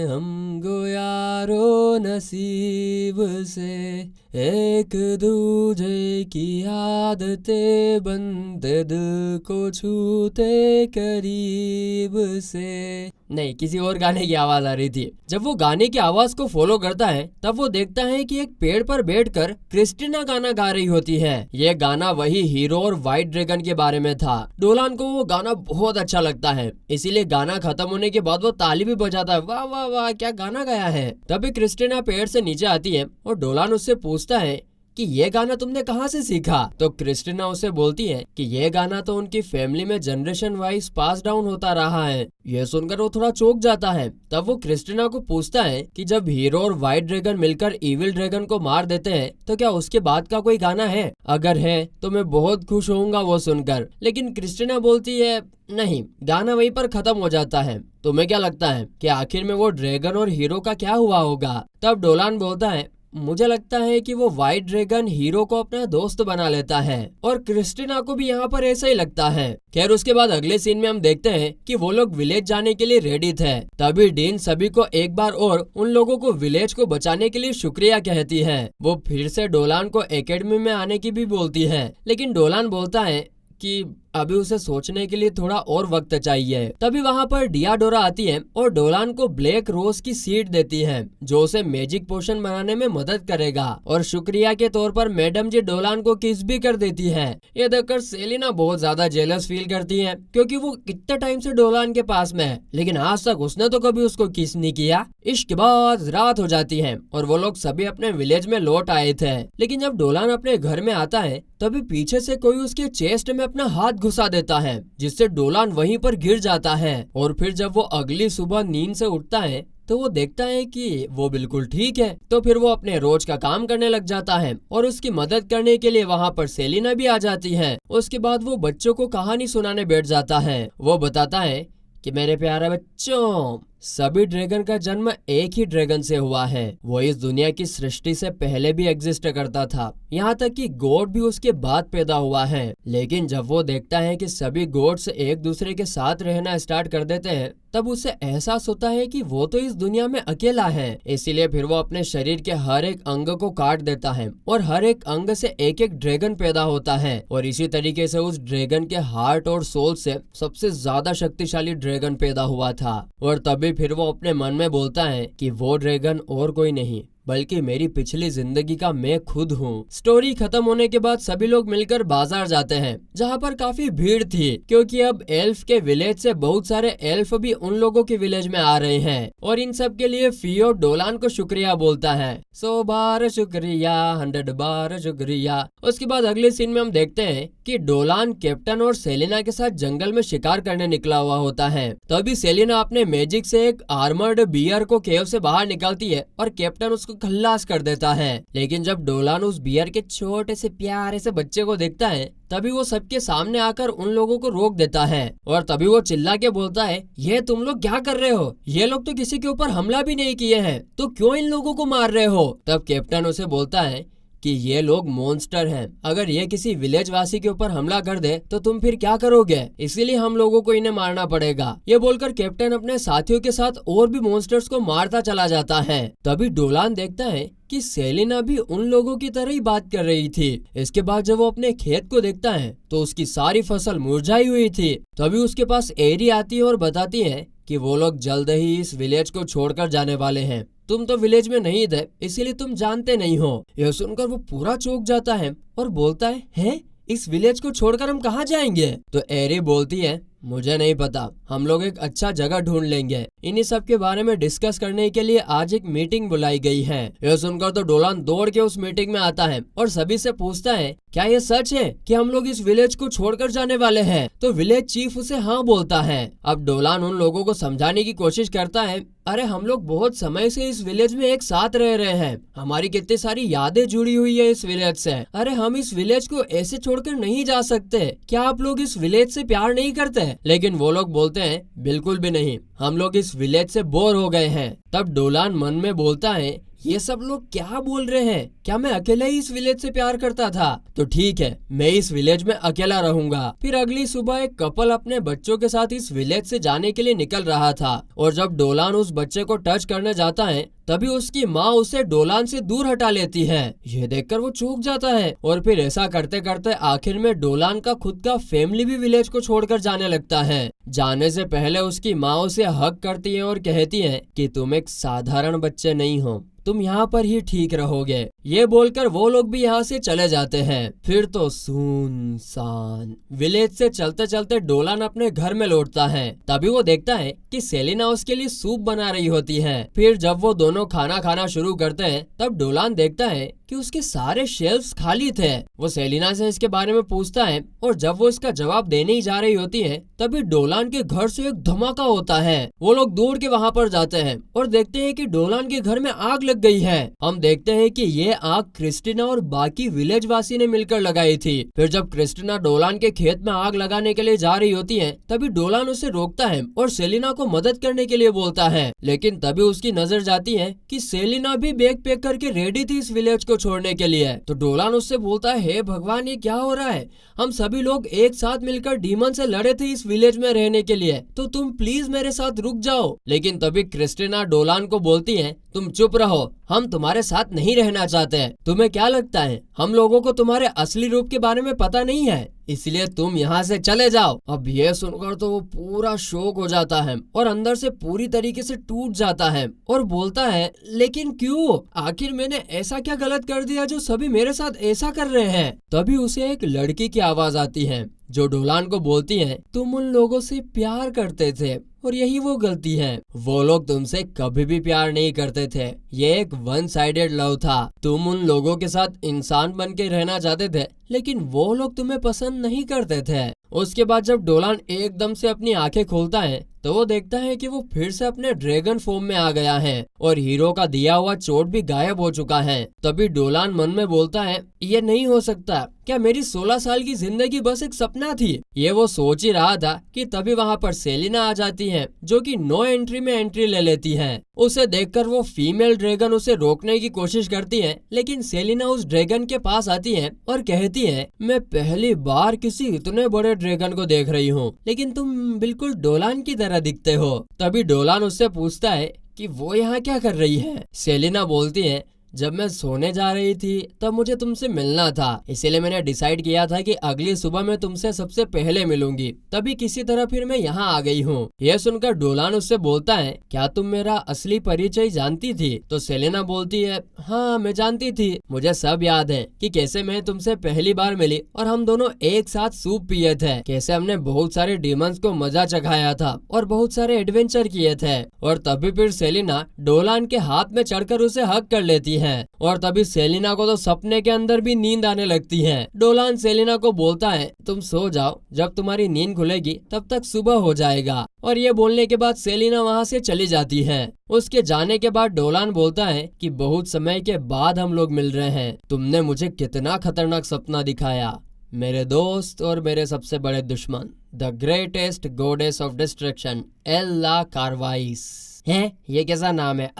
S1: हमको यारो नसीब से, एक दूजे की आदतें बनते दिल को छूते करीब से। नहीं, किसी और गाने की आवाज आ रही थी। जब वो गाने की आवाज को फॉलो करता है तब वो देखता है कि एक पेड़ पर बैठकर क्रिस्टिना गाना गा रही होती है। ये गाना वही हीरो और व्हाइट ड्रैगन के बारे में था। डोलान को वो गाना बहुत अच्छा लगता है, इसीलिए गाना खत्म होने के बाद वो ताली भी बजाता है, वाह वाह वाह क्या गाना गाया है। तभी क्रिस्टिना पेड़ से नीचे आती है और डोलान उससे पूछता है कि ये गाना तुमने कहाँ से सीखा। तो क्रिस्टिना उसे बोलती है कि ये गाना तो उनकी फैमिली में जनरेशन वाइज पास डाउन होता रहा है। यह सुनकर वो थोड़ा चौंक जाता है। तब वो क्रिस्टिना को पूछता है कि जब हीरो और व्हाइट ड्रैगन मिलकर इविल ड्रैगन को मार देते हैं तो क्या उसके बाद का कोई गाना है, अगर है तो मैं बहुत खुश होऊंगा वो सुनकर। लेकिन क्रिस्टिना बोलती है नहीं, गाना वहीं पर खत्म हो जाता है। तुम्हें क्या लगता है कि आखिर में वो ड्रैगन और हीरो का क्या हुआ होगा। तब डोलान बोलता है मुझे लगता है कि वो व्हाइट ड्रैगन हीरो को अपना दोस्त बना लेता है, और क्रिस्टिना को भी यहाँ पर ऐसा ही लगता है। खैर उसके बाद अगले सीन में हम देखते हैं कि वो लोग विलेज जाने के लिए रेडी थे। तभी डीन सभी को एक बार और उन लोगों को विलेज को बचाने के लिए शुक्रिया कहती है। वो फिर से डोलान को एकेडमी में आने की भी बोलती है, लेकिन डोलान बोलता है कि अभी उसे सोचने के लिए थोड़ा और वक्त चाहिए। तभी वहाँ पर डियाडोरा आती है और डोलान को ब्लैक रोज की सीड देती है जो उसे मैजिक पोशन बनाने में मदद करेगा, और शुक्रिया के तौर पर मैडम जी डोलान को किस भी कर देती है। ये देखकर सेलिना बहुत ज्यादा जेलस फील करती है क्योंकि वो कितने टाइम से डोलान के पास में है, लेकिन आज तक उसने तो कभी उसको किस नहीं किया। इसके बाद रात हो जाती है और वो लोग सभी अपने विलेज में लौट आए थे, लेकिन जब डोलान अपने घर में आता है तभी पीछे से कोई उसके चेस्ट में अपना हाथ घुसा देता है, जिससे डोलान वहीं पर गिर जाता है। और फिर जब वो अगली सुबह नींद से उठता है तो वो देखता है कि वो बिल्कुल ठीक है। तो फिर वो अपने रोज का काम करने लग जाता है और उसकी मदद करने के लिए वहाँ पर सेलिना भी आ जाती है। उसके बाद वो बच्चों को कहानी सुनाने बैठ जाता है। वो बताता है कि मेरे प्यारे बच्चों, सभी ड्रैगन का जन्म एक ही ड्रैगन से हुआ है। वो इस दुनिया की सृष्टि से पहले भी एग्जिस्ट करता था, यहाँ तक कि गॉड भी उसके बाद पैदा हुआ है। लेकिन जब वो देखता है कि सभी गॉड्स एक दूसरे के साथ रहना स्टार्ट कर देते हैं तब उसे एहसास होता है कि वो तो इस दुनिया में अकेला है। इसीलिए फिर वो अपने शरीर के हर एक अंग को काट देता है और हर एक अंग से एक एक ड्रैगन पैदा होता है, और इसी तरीके से उस ड्रैगन के हार्ट और सोल से सबसे ज्यादा शक्तिशाली ड्रैगन पैदा हुआ था। और तभी फिर वो अपने मन में बोलता है कि वो ड्रैगन और कोई नहीं बल्कि मेरी पिछली जिंदगी का मैं खुद हूँ। स्टोरी खत्म होने के बाद सभी लोग मिलकर बाजार जाते हैं, जहाँ पर काफी भीड़ थी, क्योंकि अब एल्फ के विलेज से बहुत सारे एल्फ भी उन लोगों के विलेज में आ रहे हैं और इन सब के लिए फियो डोलान को शुक्रिया बोलता है। 100 बार शुक्रिया, 100 बार शुक्रिया। उसके बाद अगले सीन में हम देखते हैं कि डोलान कैप्टन और सेलिना के साथ जंगल में शिकार करने निकला हुआ होता है। तभी सेलिना अपने मैजिक से एक आर्मर्ड बियर को केव से बाहर निकालती है और कैप्टन उसको खल्लास कर देता है। लेकिन जब डोलान उस बियर के छोटे से प्यारे से बच्चे को देखता है, तभी वो सबके सामने आकर उन लोगों को रोक देता है और तभी वो चिल्ला के बोलता है, ये तुम लोग क्या कर रहे हो? ये लोग तो किसी के ऊपर हमला भी नहीं किए हैं, तो क्यों इन लोगों को मार रहे हो? तब कैप्टन उसे बोलता है कि ये लोग मॉन्स्टर हैं। अगर ये किसी विलेज वासी के ऊपर हमला कर दे तो तुम फिर क्या करोगे? इसीलिए हम लोगों को इन्हें मारना पड़ेगा। ये बोलकर कैप्टन अपने साथियों के साथ और भी मॉन्स्टर्स को मारता चला जाता है। तभी डोलान देखता है कि सेलिना भी उन लोगों की तरह ही बात कर रही थी। इसके बाद जब वो अपने खेत को देखता है तो उसकी सारी फसल मुरझाई हुई थी। तभी उसके पास एरी आती है और बताती है कि वो लोग जल्द ही इस विलेज को छोड़कर जाने वाले हैं। तुम तो विलेज में नहीं थे, इसीलिए तुम जानते नहीं हो। यह सुनकर वो पूरा चौंक जाता है और बोलता है, हैं? इस विलेज को छोड़कर हम कहाँ जाएंगे? तो एरी बोलती है, मुझे नहीं पता, हम लोग एक अच्छा जगह ढूंढ लेंगे। इन्हीं सब के बारे में डिस्कस करने के लिए आज एक मीटिंग बुलाई गई है। यह सुनकर तो डोलान दौड़ के उस मीटिंग में आता है और सभी से पूछता है, क्या ये सच है कि हम लोग इस विलेज को छोड़कर जाने वाले हैं? तो विलेज चीफ उसे हाँ बोलता है। अब डोलान उन लोगों को समझाने की कोशिश करता है, अरे हम लोग बहुत समय से इस विलेज में एक साथ रह रहे हैं, हमारी कितनी सारी यादें जुड़ी हुई है इस विलेज से। अरे हम इस विलेज को ऐसे छोड़कर नहीं जा सकते। क्या आप लोग इस विलेज से प्यार नहीं करते? लेकिन वो लोग बोलते हैं, बिल्कुल भी नहीं, हम लोग इस विलेज से बोर हो गए हैं। तब डोलान मन में बोलता है, ये सब लोग क्या बोल रहे हैं? क्या मैं अकेला ही इस विलेज से प्यार करता था? तो ठीक है, मैं इस विलेज में अकेला रहूंगा। फिर अगली सुबह एक कपल अपने बच्चों के साथ इस विलेज से जाने के लिए निकल रहा था और जब डोलान उस बच्चे को टच करने जाता है तभी उसकी माँ उसे डोलान से दूर हटा लेती है। ये देखकर वो चौंक जाता है और फिर ऐसा करते करते आखिर में डोलान का खुद का फैमिली भी विलेज को छोड़कर जाने लगता है। जाने से पहले उसकी माँ उसे हक करती है और कहती है कि तुम एक साधारण बच्चे नहीं हो, तुम यहाँ पर ही ठीक रहोगे। ये बोलकर वो लोग भी यहाँ से चले जाते हैं। फिर तो सुनसान विलेज से चलते चलते डोलान अपने घर में लौटता है। तभी वो देखता है कि सेलिना उसके लिए सूप बना रही होती है। फिर जब वो दोनों खाना खाना शुरू करते हैं तब डोलान देखता है कि उसके सारे शेल्फ्स खाली थे। वो सेलिना से इसके बारे में पूछता है और जब वो इसका जवाब देने ही जा रही होती है तभी डोलान के घर से एक धमाका होता है। वो लोग दौड़ के वहाँ पर जाते हैं और देखते हैं कि डोलान के घर में आग लग गई है। हम देखते हैं कि ये आग क्रिस्टीना और बाकी विलेज वासी ने मिलकर लगाई थी। फिर जब क्रिस्टीना डोलान के खेत में आग लगाने के लिए जा रही होती है तभी डोलान उसे रोकता है और सेलिना को मदद करने के लिए बोलता है। लेकिन तभी उसकी नजर जाती है कि सेलिना भी बैग पैक करके रेडी थी इस विलेज को छोड़ने के लिए। तो डोलान उससे बोलता है, हे भगवान, ये क्या हो रहा है? हम सभी लोग एक साथ मिलकर डीमन से लड़े थे इस विलेज में रहने के लिए, तो तुम प्लीज मेरे साथ रुक जाओ। लेकिन तभी क्रिस्टीना डोलान को बोलती है, तुम चुप रहो, हम तुम्हारे साथ नहीं रहना चाहते। तुम्हें क्या लगता है हम लोगों को तुम्हारे असली रूप के बारे में पता नहीं है, इसलिए तुम यहाँ से चले जाओ। अब ये सुनकर तो वो पूरा शॉक हो जाता है और अंदर से पूरी तरीके से टूट जाता है और बोलता है, लेकिन क्यों? आखिर मैंने ऐसा क्या गलत कर दिया जो सभी मेरे साथ ऐसा कर रहे हैं? तभी उसे एक लड़की की आवाज आती है जो डोलान को बोलती है, तुम उन लोगों से प्यार करते थे और यही वो गलती है। वो लोग तुमसे कभी भी प्यार नहीं करते थे, ये एक वन साइडेड लव था। तुम उन लोगों के साथ इंसान बन के रहना चाहते थे लेकिन वो लोग तुम्हें पसंद नहीं करते थे। उसके बाद जब डोलान एकदम से अपनी आंखें खोलता है तो वो देखता है कि वो फिर से अपने ड्रैगन फॉर्म में आ गया है और हीरो का दिया हुआ चोट भी गायब हो चुका है। तभी डोलान मन में बोलता है, ये नहीं हो सकता, क्या मेरी 16 साल की जिंदगी बस एक सपना थी? ये वो सोच ही रहा था कि तभी वहाँ पर सेलिना आ जाती है जो कि नो एंट्री में एंट्री ले लेती है। उसे देखकर वो फीमेल ड्रैगन उसे रोकने की कोशिश करती है लेकिन सेलिना उस ड्रैगन के पास आती है और कहती है, मैं पहली बार किसी इतने बड़े ड्रैगन को देख रही हूँ, लेकिन तुम बिल्कुल डोलान की तरह दिखते हो। तभी डोलान उससे पूछता है कि वो यहाँ क्या कर रही है। सेलिना बोलती है, जब मैं सोने जा रही थी तब मुझे तुमसे मिलना था, इसीलिए मैंने डिसाइड किया था कि अगली सुबह मैं तुमसे सबसे पहले मिलूंगी। तभी किसी तरह फिर मैं यहाँ आ गई हूँ। यह सुनकर डोलान उससे बोलता है, क्या तुम मेरा असली परिचय जानती थी? तो सेलेना बोलती है, हाँ मैं जानती थी, मुझे सब याद है कि कैसे मैं तुमसे पहली बार मिली और हम दोनों एक साथ सूप पिए थे, कैसे हमने बहुत सारे डीमंस को मजा चखाया था और बहुत सारे एडवेंचर किए थे। और तभी फिर सेलिना डोलान के हाथ में चढ़कर उसे हग कर लेती है और तभी सेलिना को तो सपने के अंदर भी नींद आने लगती है। डोलान सेलिना को बोलता है, तुम सो जाओ, जब तुम्हारी नींद खुलेगी तब तक सुबह हो जाएगा। और ये बोलने के बाद सेलिना वहाँ से चली जाती है। उसके जाने के बाद डोलान बोलता है कि बहुत समय के बाद हम लोग मिल रहे हैं, तुमने मुझे कितना खतरनाक सपना दिखाया, मेरे दोस्त और मेरे सबसे बड़े दुश्मन, the greatest goddess of destruction एल्ला कार्वाइस है। ये कैसा नाम है?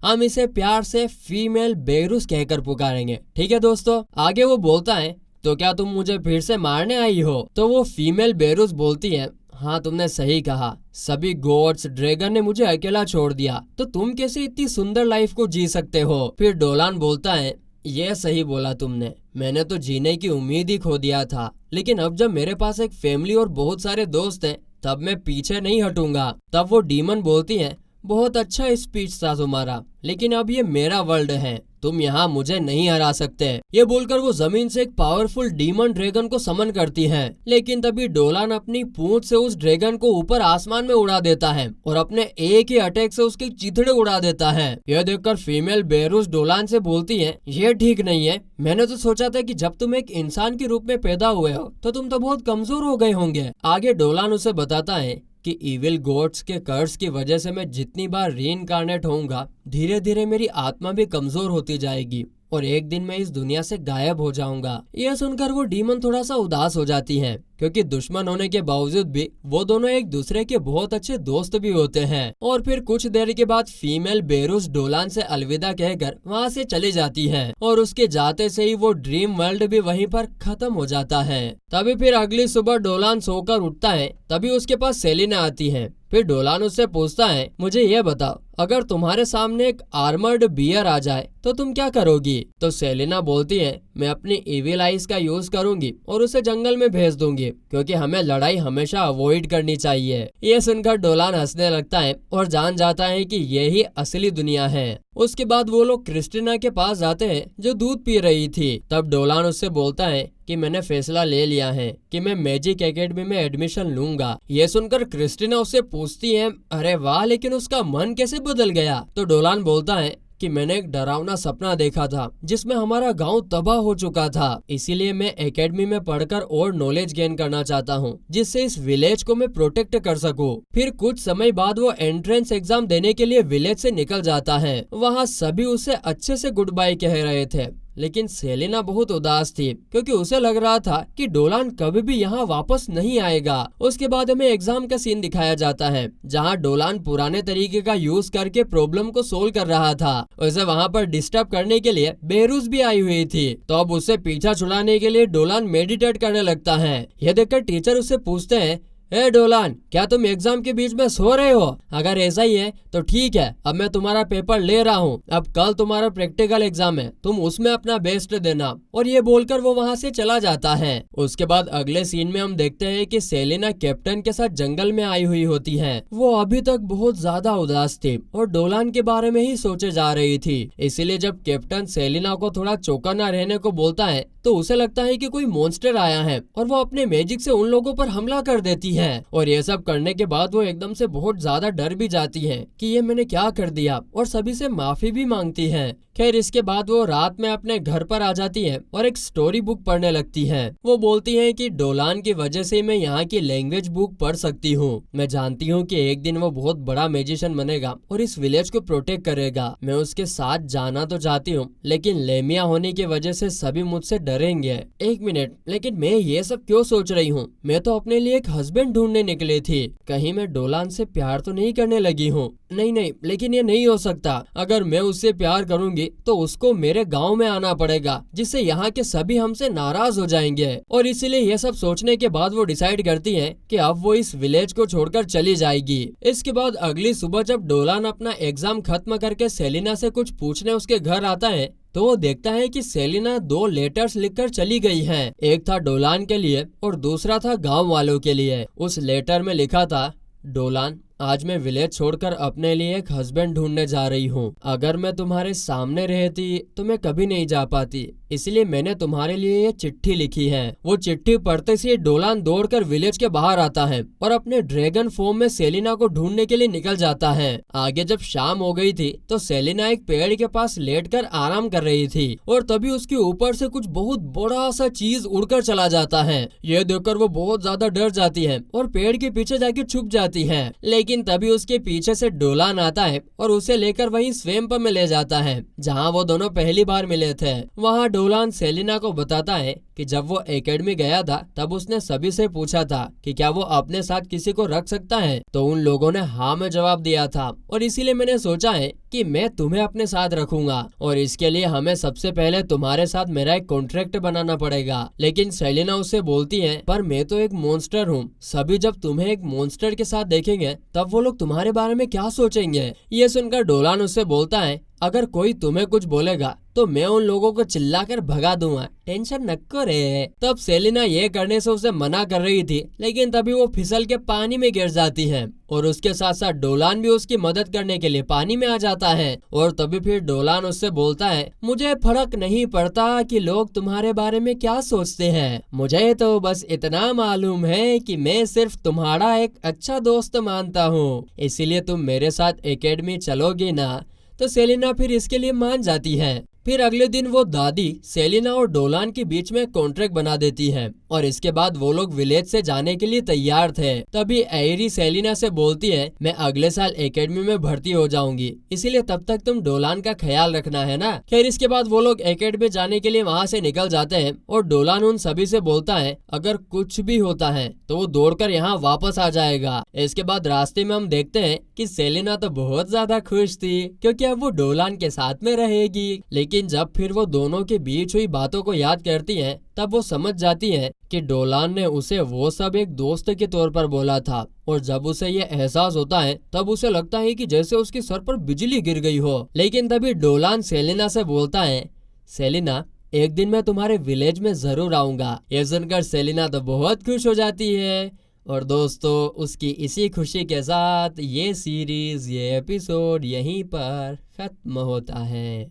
S1: हम इसे प्यार से फीमेल बेरुस कहकर पुकारेंगे, ठीक है दोस्तों। आगे वो बोलता है, तो क्या तुम मुझे फिर से मारने आई हो? तो वो फीमेल बेरुस बोलती है, हाँ तुमने सही कहा, सभी गॉड्स ड्रैगन ने मुझे अकेला छोड़ दिया, तो तुम कैसे इतनी सुंदर लाइफ को जी सकते हो? फिर डोलान बोलता है, ये सही बोला तुमने, मैंने तो जीने की उम्मीद ही खो दिया था, लेकिन अब जब मेरे पास एक फैमिली और बहुत सारे दोस्त हैं तब मैं पीछे नहीं हटूंगा। तब वो डीमन बोलती है, बहुत अच्छा स्पीच था तुम्हारा, लेकिन अब ये मेरा वर्ल्ड है, तुम यहाँ मुझे नहीं हरा सकते। ये बोलकर वो जमीन से एक पावरफुल डीमन ड्रैगन को समन करती है, लेकिन तभी डोलान अपनी पूंछ से उस ड्रैगन को ऊपर आसमान में उड़ा देता है और अपने एक ही अटैक से उसके चिथड़े उड़ा देता है। यह देखकर फीमेल बेरुस डोलान से बोलती है, ये ठीक नहीं है, मैंने तो सोचा था कि जब तुम एक इंसान के रूप में पैदा हुए हो तो तुम तो बहुत कमजोर हो गए होंगे। आगे डोलान उसे बताता है कि इविल गॉड्स के कर्स की वजह से मैं जितनी बार रीइंकार्नेट होऊंगा, धीरे धीरे मेरी आत्मा भी कमजोर होती जाएगी और एक दिन मैं इस दुनिया से गायब हो जाऊंगा। यह सुनकर वो डीमन थोड़ा सा उदास हो जाती है, क्योंकि दुश्मन होने के बावजूद भी वो दोनों एक दूसरे के बहुत अच्छे दोस्त भी होते हैं। और फिर कुछ देर के बाद फीमेल बेरुस डोलान से अलविदा कहकर वहाँ से चली जाती है और उसके जाते से ही वो ड्रीम वर्ल्ड भी वहीं पर खत्म हो जाता है। तभी फिर अगली सुबह डोलान सोकर उठता है, तभी उसके पास सेलिना आती है। फिर डोलान उससे पूछता है, मुझे ये बताओ, अगर तुम्हारे सामने एक आर्मर्ड बियर आ जाए तो तुम क्या करोगी? तो सेलिना बोलती है, मैं अपनी इविल आइज का यूज करूंगी और उसे जंगल में भेज दूंगी, क्योंकि हमें लड़ाई हमेशा अवॉइड करनी चाहिए। ये सुनकर डोलान हंसने लगता है और जान जाता है कि यही असली दुनिया है। उसके बाद वो लोग क्रिस्टीना के पास जाते हैं जो दूध पी रही थी। तब डोलान उससे बोलता है कि मैंने फैसला ले लिया है कि मैं मैजिक एकेडमी में एडमिशन लूंगा। ये सुनकर क्रिस्टीना उससे पूछती है, अरे वाह, लेकिन उसका मन कैसे बदल गया? तो डोलान बोलता है कि मैंने एक डरावना सपना देखा था जिसमें हमारा गांव तबाह हो चुका था, इसीलिए मैं एकेडमी में पढ़कर और नॉलेज गेन करना चाहता हूँ, जिससे इस विलेज को मैं प्रोटेक्ट कर सकूँ। फिर कुछ समय बाद वो एंट्रेंस एग्जाम देने के लिए विलेज से निकल जाता है। वहाँ सभी उसे अच्छे से गुड बाय कह रहे थे, लेकिन सेलिना बहुत उदास थी, क्योंकि उसे लग रहा था कि डोलान कभी भी यहाँ वापस नहीं आएगा। उसके बाद हमें एग्जाम का सीन दिखाया जाता है, जहाँ डोलान पुराने तरीके का यूज करके प्रॉब्लम को सोल्व कर रहा था। उसे वहाँ पर डिस्टर्ब करने के लिए बेरुस भी आई हुई थी, तो अब उसे पीछा छुड़ाने के लिए डोलान मेडिटेट करने लगता है। यह देखकर टीचर उससे पूछते हैं, ए डोलान, क्या तुम एग्जाम के बीच में सो रहे हो? अगर ऐसा ही है तो ठीक है, अब मैं तुम्हारा पेपर ले रहा हूँ। अब कल तुम्हारा प्रैक्टिकल एग्जाम है, तुम उसमें अपना बेस्ट देना। और ये बोलकर वो वहाँ से चला जाता है। उसके बाद अगले सीन में हम देखते हैं कि सेलिना कैप्टन के साथ जंगल में आई हुई होती है। वो अभी तक बहुत ज्यादा उदास थी और डोलान के बारे में ही सोचे जा रही थी। इसीलिए जब कैप्टन सेलिना को थोड़ा चौकन्ना रहने को बोलता है तो उसे लगता है कि कोई मॉन्स्टर आया है और वो अपने मैजिक से उन लोगों पर हमला कर देती है। और ये सब करने के बाद वो एकदम से बहुत ज्यादा डर भी जाती है कि ये मैंने क्या कर दिया, और सभी से माफी भी मांगती है। खैर, इसके बाद वो रात में अपने घर पर आ जाती है और एक स्टोरी बुक पढ़ने लगती है। वो बोलती है कि डोलान की वजह से मैं यहाँ की लैंग्वेज बुक पढ़ सकती हूँ। मैं जानती हूँ कि एक दिन वो बहुत बड़ा मैजिशियन बनेगा और इस विलेज को प्रोटेक्ट करेगा। मैं उसके साथ जाना तो चाहती हूँ, लेकिन लेमिया होने की वजह से सभी मुझसे डरेंगे। एक मिनट, लेकिन मैं ये सब क्यों सोच रही हूँ? मैं तो अपने लिए एक हस्बैंड हस्बैंड ढूंढने निकली थी। कहीं मैं डोलान से प्यार तो नहीं करने लगी हूँ? नहीं, लेकिन ये नहीं हो सकता। अगर मैं उससे प्यार करूंगी तो उसको मेरे गांव में आना पड़ेगा, जिससे यहाँ के सभी हमसे नाराज हो जाएंगे। और इसीलिए ये सब सोचने के बाद वो डिसाइड करती है कि अब वो इस विलेज को छोड़कर चली जाएगी। इसके बाद अगली सुबह जब डोलान अपना एग्जाम खत्म करके सेलिना से कुछ पूछने उसके घर आता है तो वो देखता है कि सेलिना 2 लेटर्स लिखकर चली गई है। एक था डोलान के लिए और दूसरा था गांव वालों के लिए। उस लेटर में लिखा था, डोलान, आज मैं विलेज छोड़कर अपने लिए एक हस्बैंड ढूंढने जा रही हूँ। अगर मैं तुम्हारे सामने रहती तो मैं कभी नहीं जा पाती, इसलिए मैंने तुम्हारे लिए ये चिट्ठी लिखी है। वो चिट्ठी पढ़ते से डोलान दौड़कर विलेज के बाहर आता है और अपने ड्रैगन फॉर्म में सेलिना को ढूंढने के लिए निकल जाता है। आगे जब शाम हो गई थी तो सेलिना एक पेड़ के पास लेटकर आराम कर रही थी और तभी उसके ऊपर से कुछ बहुत बड़ा सा चीज उड़कर चला जाता है। ये देखकर वो बहुत ज्यादा डर जाती है और पेड़ के पीछे जाके छुप जाती है। लेकिन तभी उसके पीछे से डोलान आता है और उसे लेकर वहीं स्वैम्प में ले जाता है जहाँ वो दोनों पहली बार मिले थे। वहाँ डोलान सेलिना को बताता है कि जब वो एकेडमी गया था तब उसने सभी से पूछा था कि क्या वो अपने साथ किसी को रख सकता है, तो उन लोगों ने हाँ में जवाब दिया था और इसीलिए मैंने सोचा है कि मैं तुम्हें अपने साथ रखूंगा और इसके लिए हमें सबसे पहले तुम्हारे साथ मेरा एक कॉन्ट्रैक्ट बनाना पड़ेगा। लेकिन सेलिना उससे बोलती है, पर मैं तो एक मॉन्स्टर हूँ, सभी जब तुम्हें एक मॉन्स्टर के साथ देखेंगे तब वो लोग तुम्हारे बारे में क्या सोचेंगे। ये सुनकर डोलान उससे बोलता है, अगर कोई तुम्हें कुछ बोलेगा तो मैं उन लोगों को चिल्लाकर भगा दूंगा, टेंशन न करे। तब सेलिना ये करने से उसे मना कर रही थी, लेकिन तभी वो फिसल के पानी में गिर जाती है और उसके साथ साथ डोलान भी उसकी मदद करने के लिए पानी में आ जाता है। और तभी फिर डोलान उससे बोलता है, मुझे फर्क नहीं पड़ता कि लोग तुम्हारे बारे में क्या सोचते हैं, मुझे तो बस इतना मालूम है कि मैं सिर्फ तुम्हारा एक अच्छा दोस्त मानता हूँ, इसीलिए तुम मेरे साथ एकेडमी चलोगी ना। तो सेलिना फिर इसके लिए मान जाती है। फिर अगले दिन वो दादी सेलिना और डोलान के बीच में कॉन्ट्रैक्ट बना देती है और इसके बाद वो लोग विलेज से जाने के लिए तैयार थे। तभी एरी सेलिना से बोलती है, मैं अगले साल एकेडमी में भर्ती हो जाऊंगी, इसीलिए तब तक तुम डोलान का ख्याल रखना है ना। खैर इसके बाद वो लोग एकेडमी जाने के लिए वहाँ से निकल जाते हैं और डोलान उन सभी से बोलता है, अगर कुछ भी होता है तो वो दौड़कर यहाँ वापस आ जाएगा। इसके बाद रास्ते में हम देखते हैं कि सेलिना तो बहुत ज्यादा खुश थी क्योंकि अब वो डोलान के साथ में रहेगी। लेकिन जब फिर वो दोनों के बीच हुई बातों को याद करती है तब वो समझ जाती है कि डोलान ने उसे वो सब एक दोस्त के तौर पर बोला था। और जब उसे ये एहसास होता है तब उसे लगता है कि जैसे उसके सर पर बिजली गिर गई हो। लेकिन तभी डोलान सेलिना से बोलता है, सेलिना, एक दिन मैं तुम्हारे विलेज में जरूर आऊंगा। ये सुनकर सेलिना तो बहुत खुश हो जाती है। और दोस्तों, उसकी इसी खुशी के साथ ये सीरीज, ये एपिसोड यहीं पर खत्म होता है।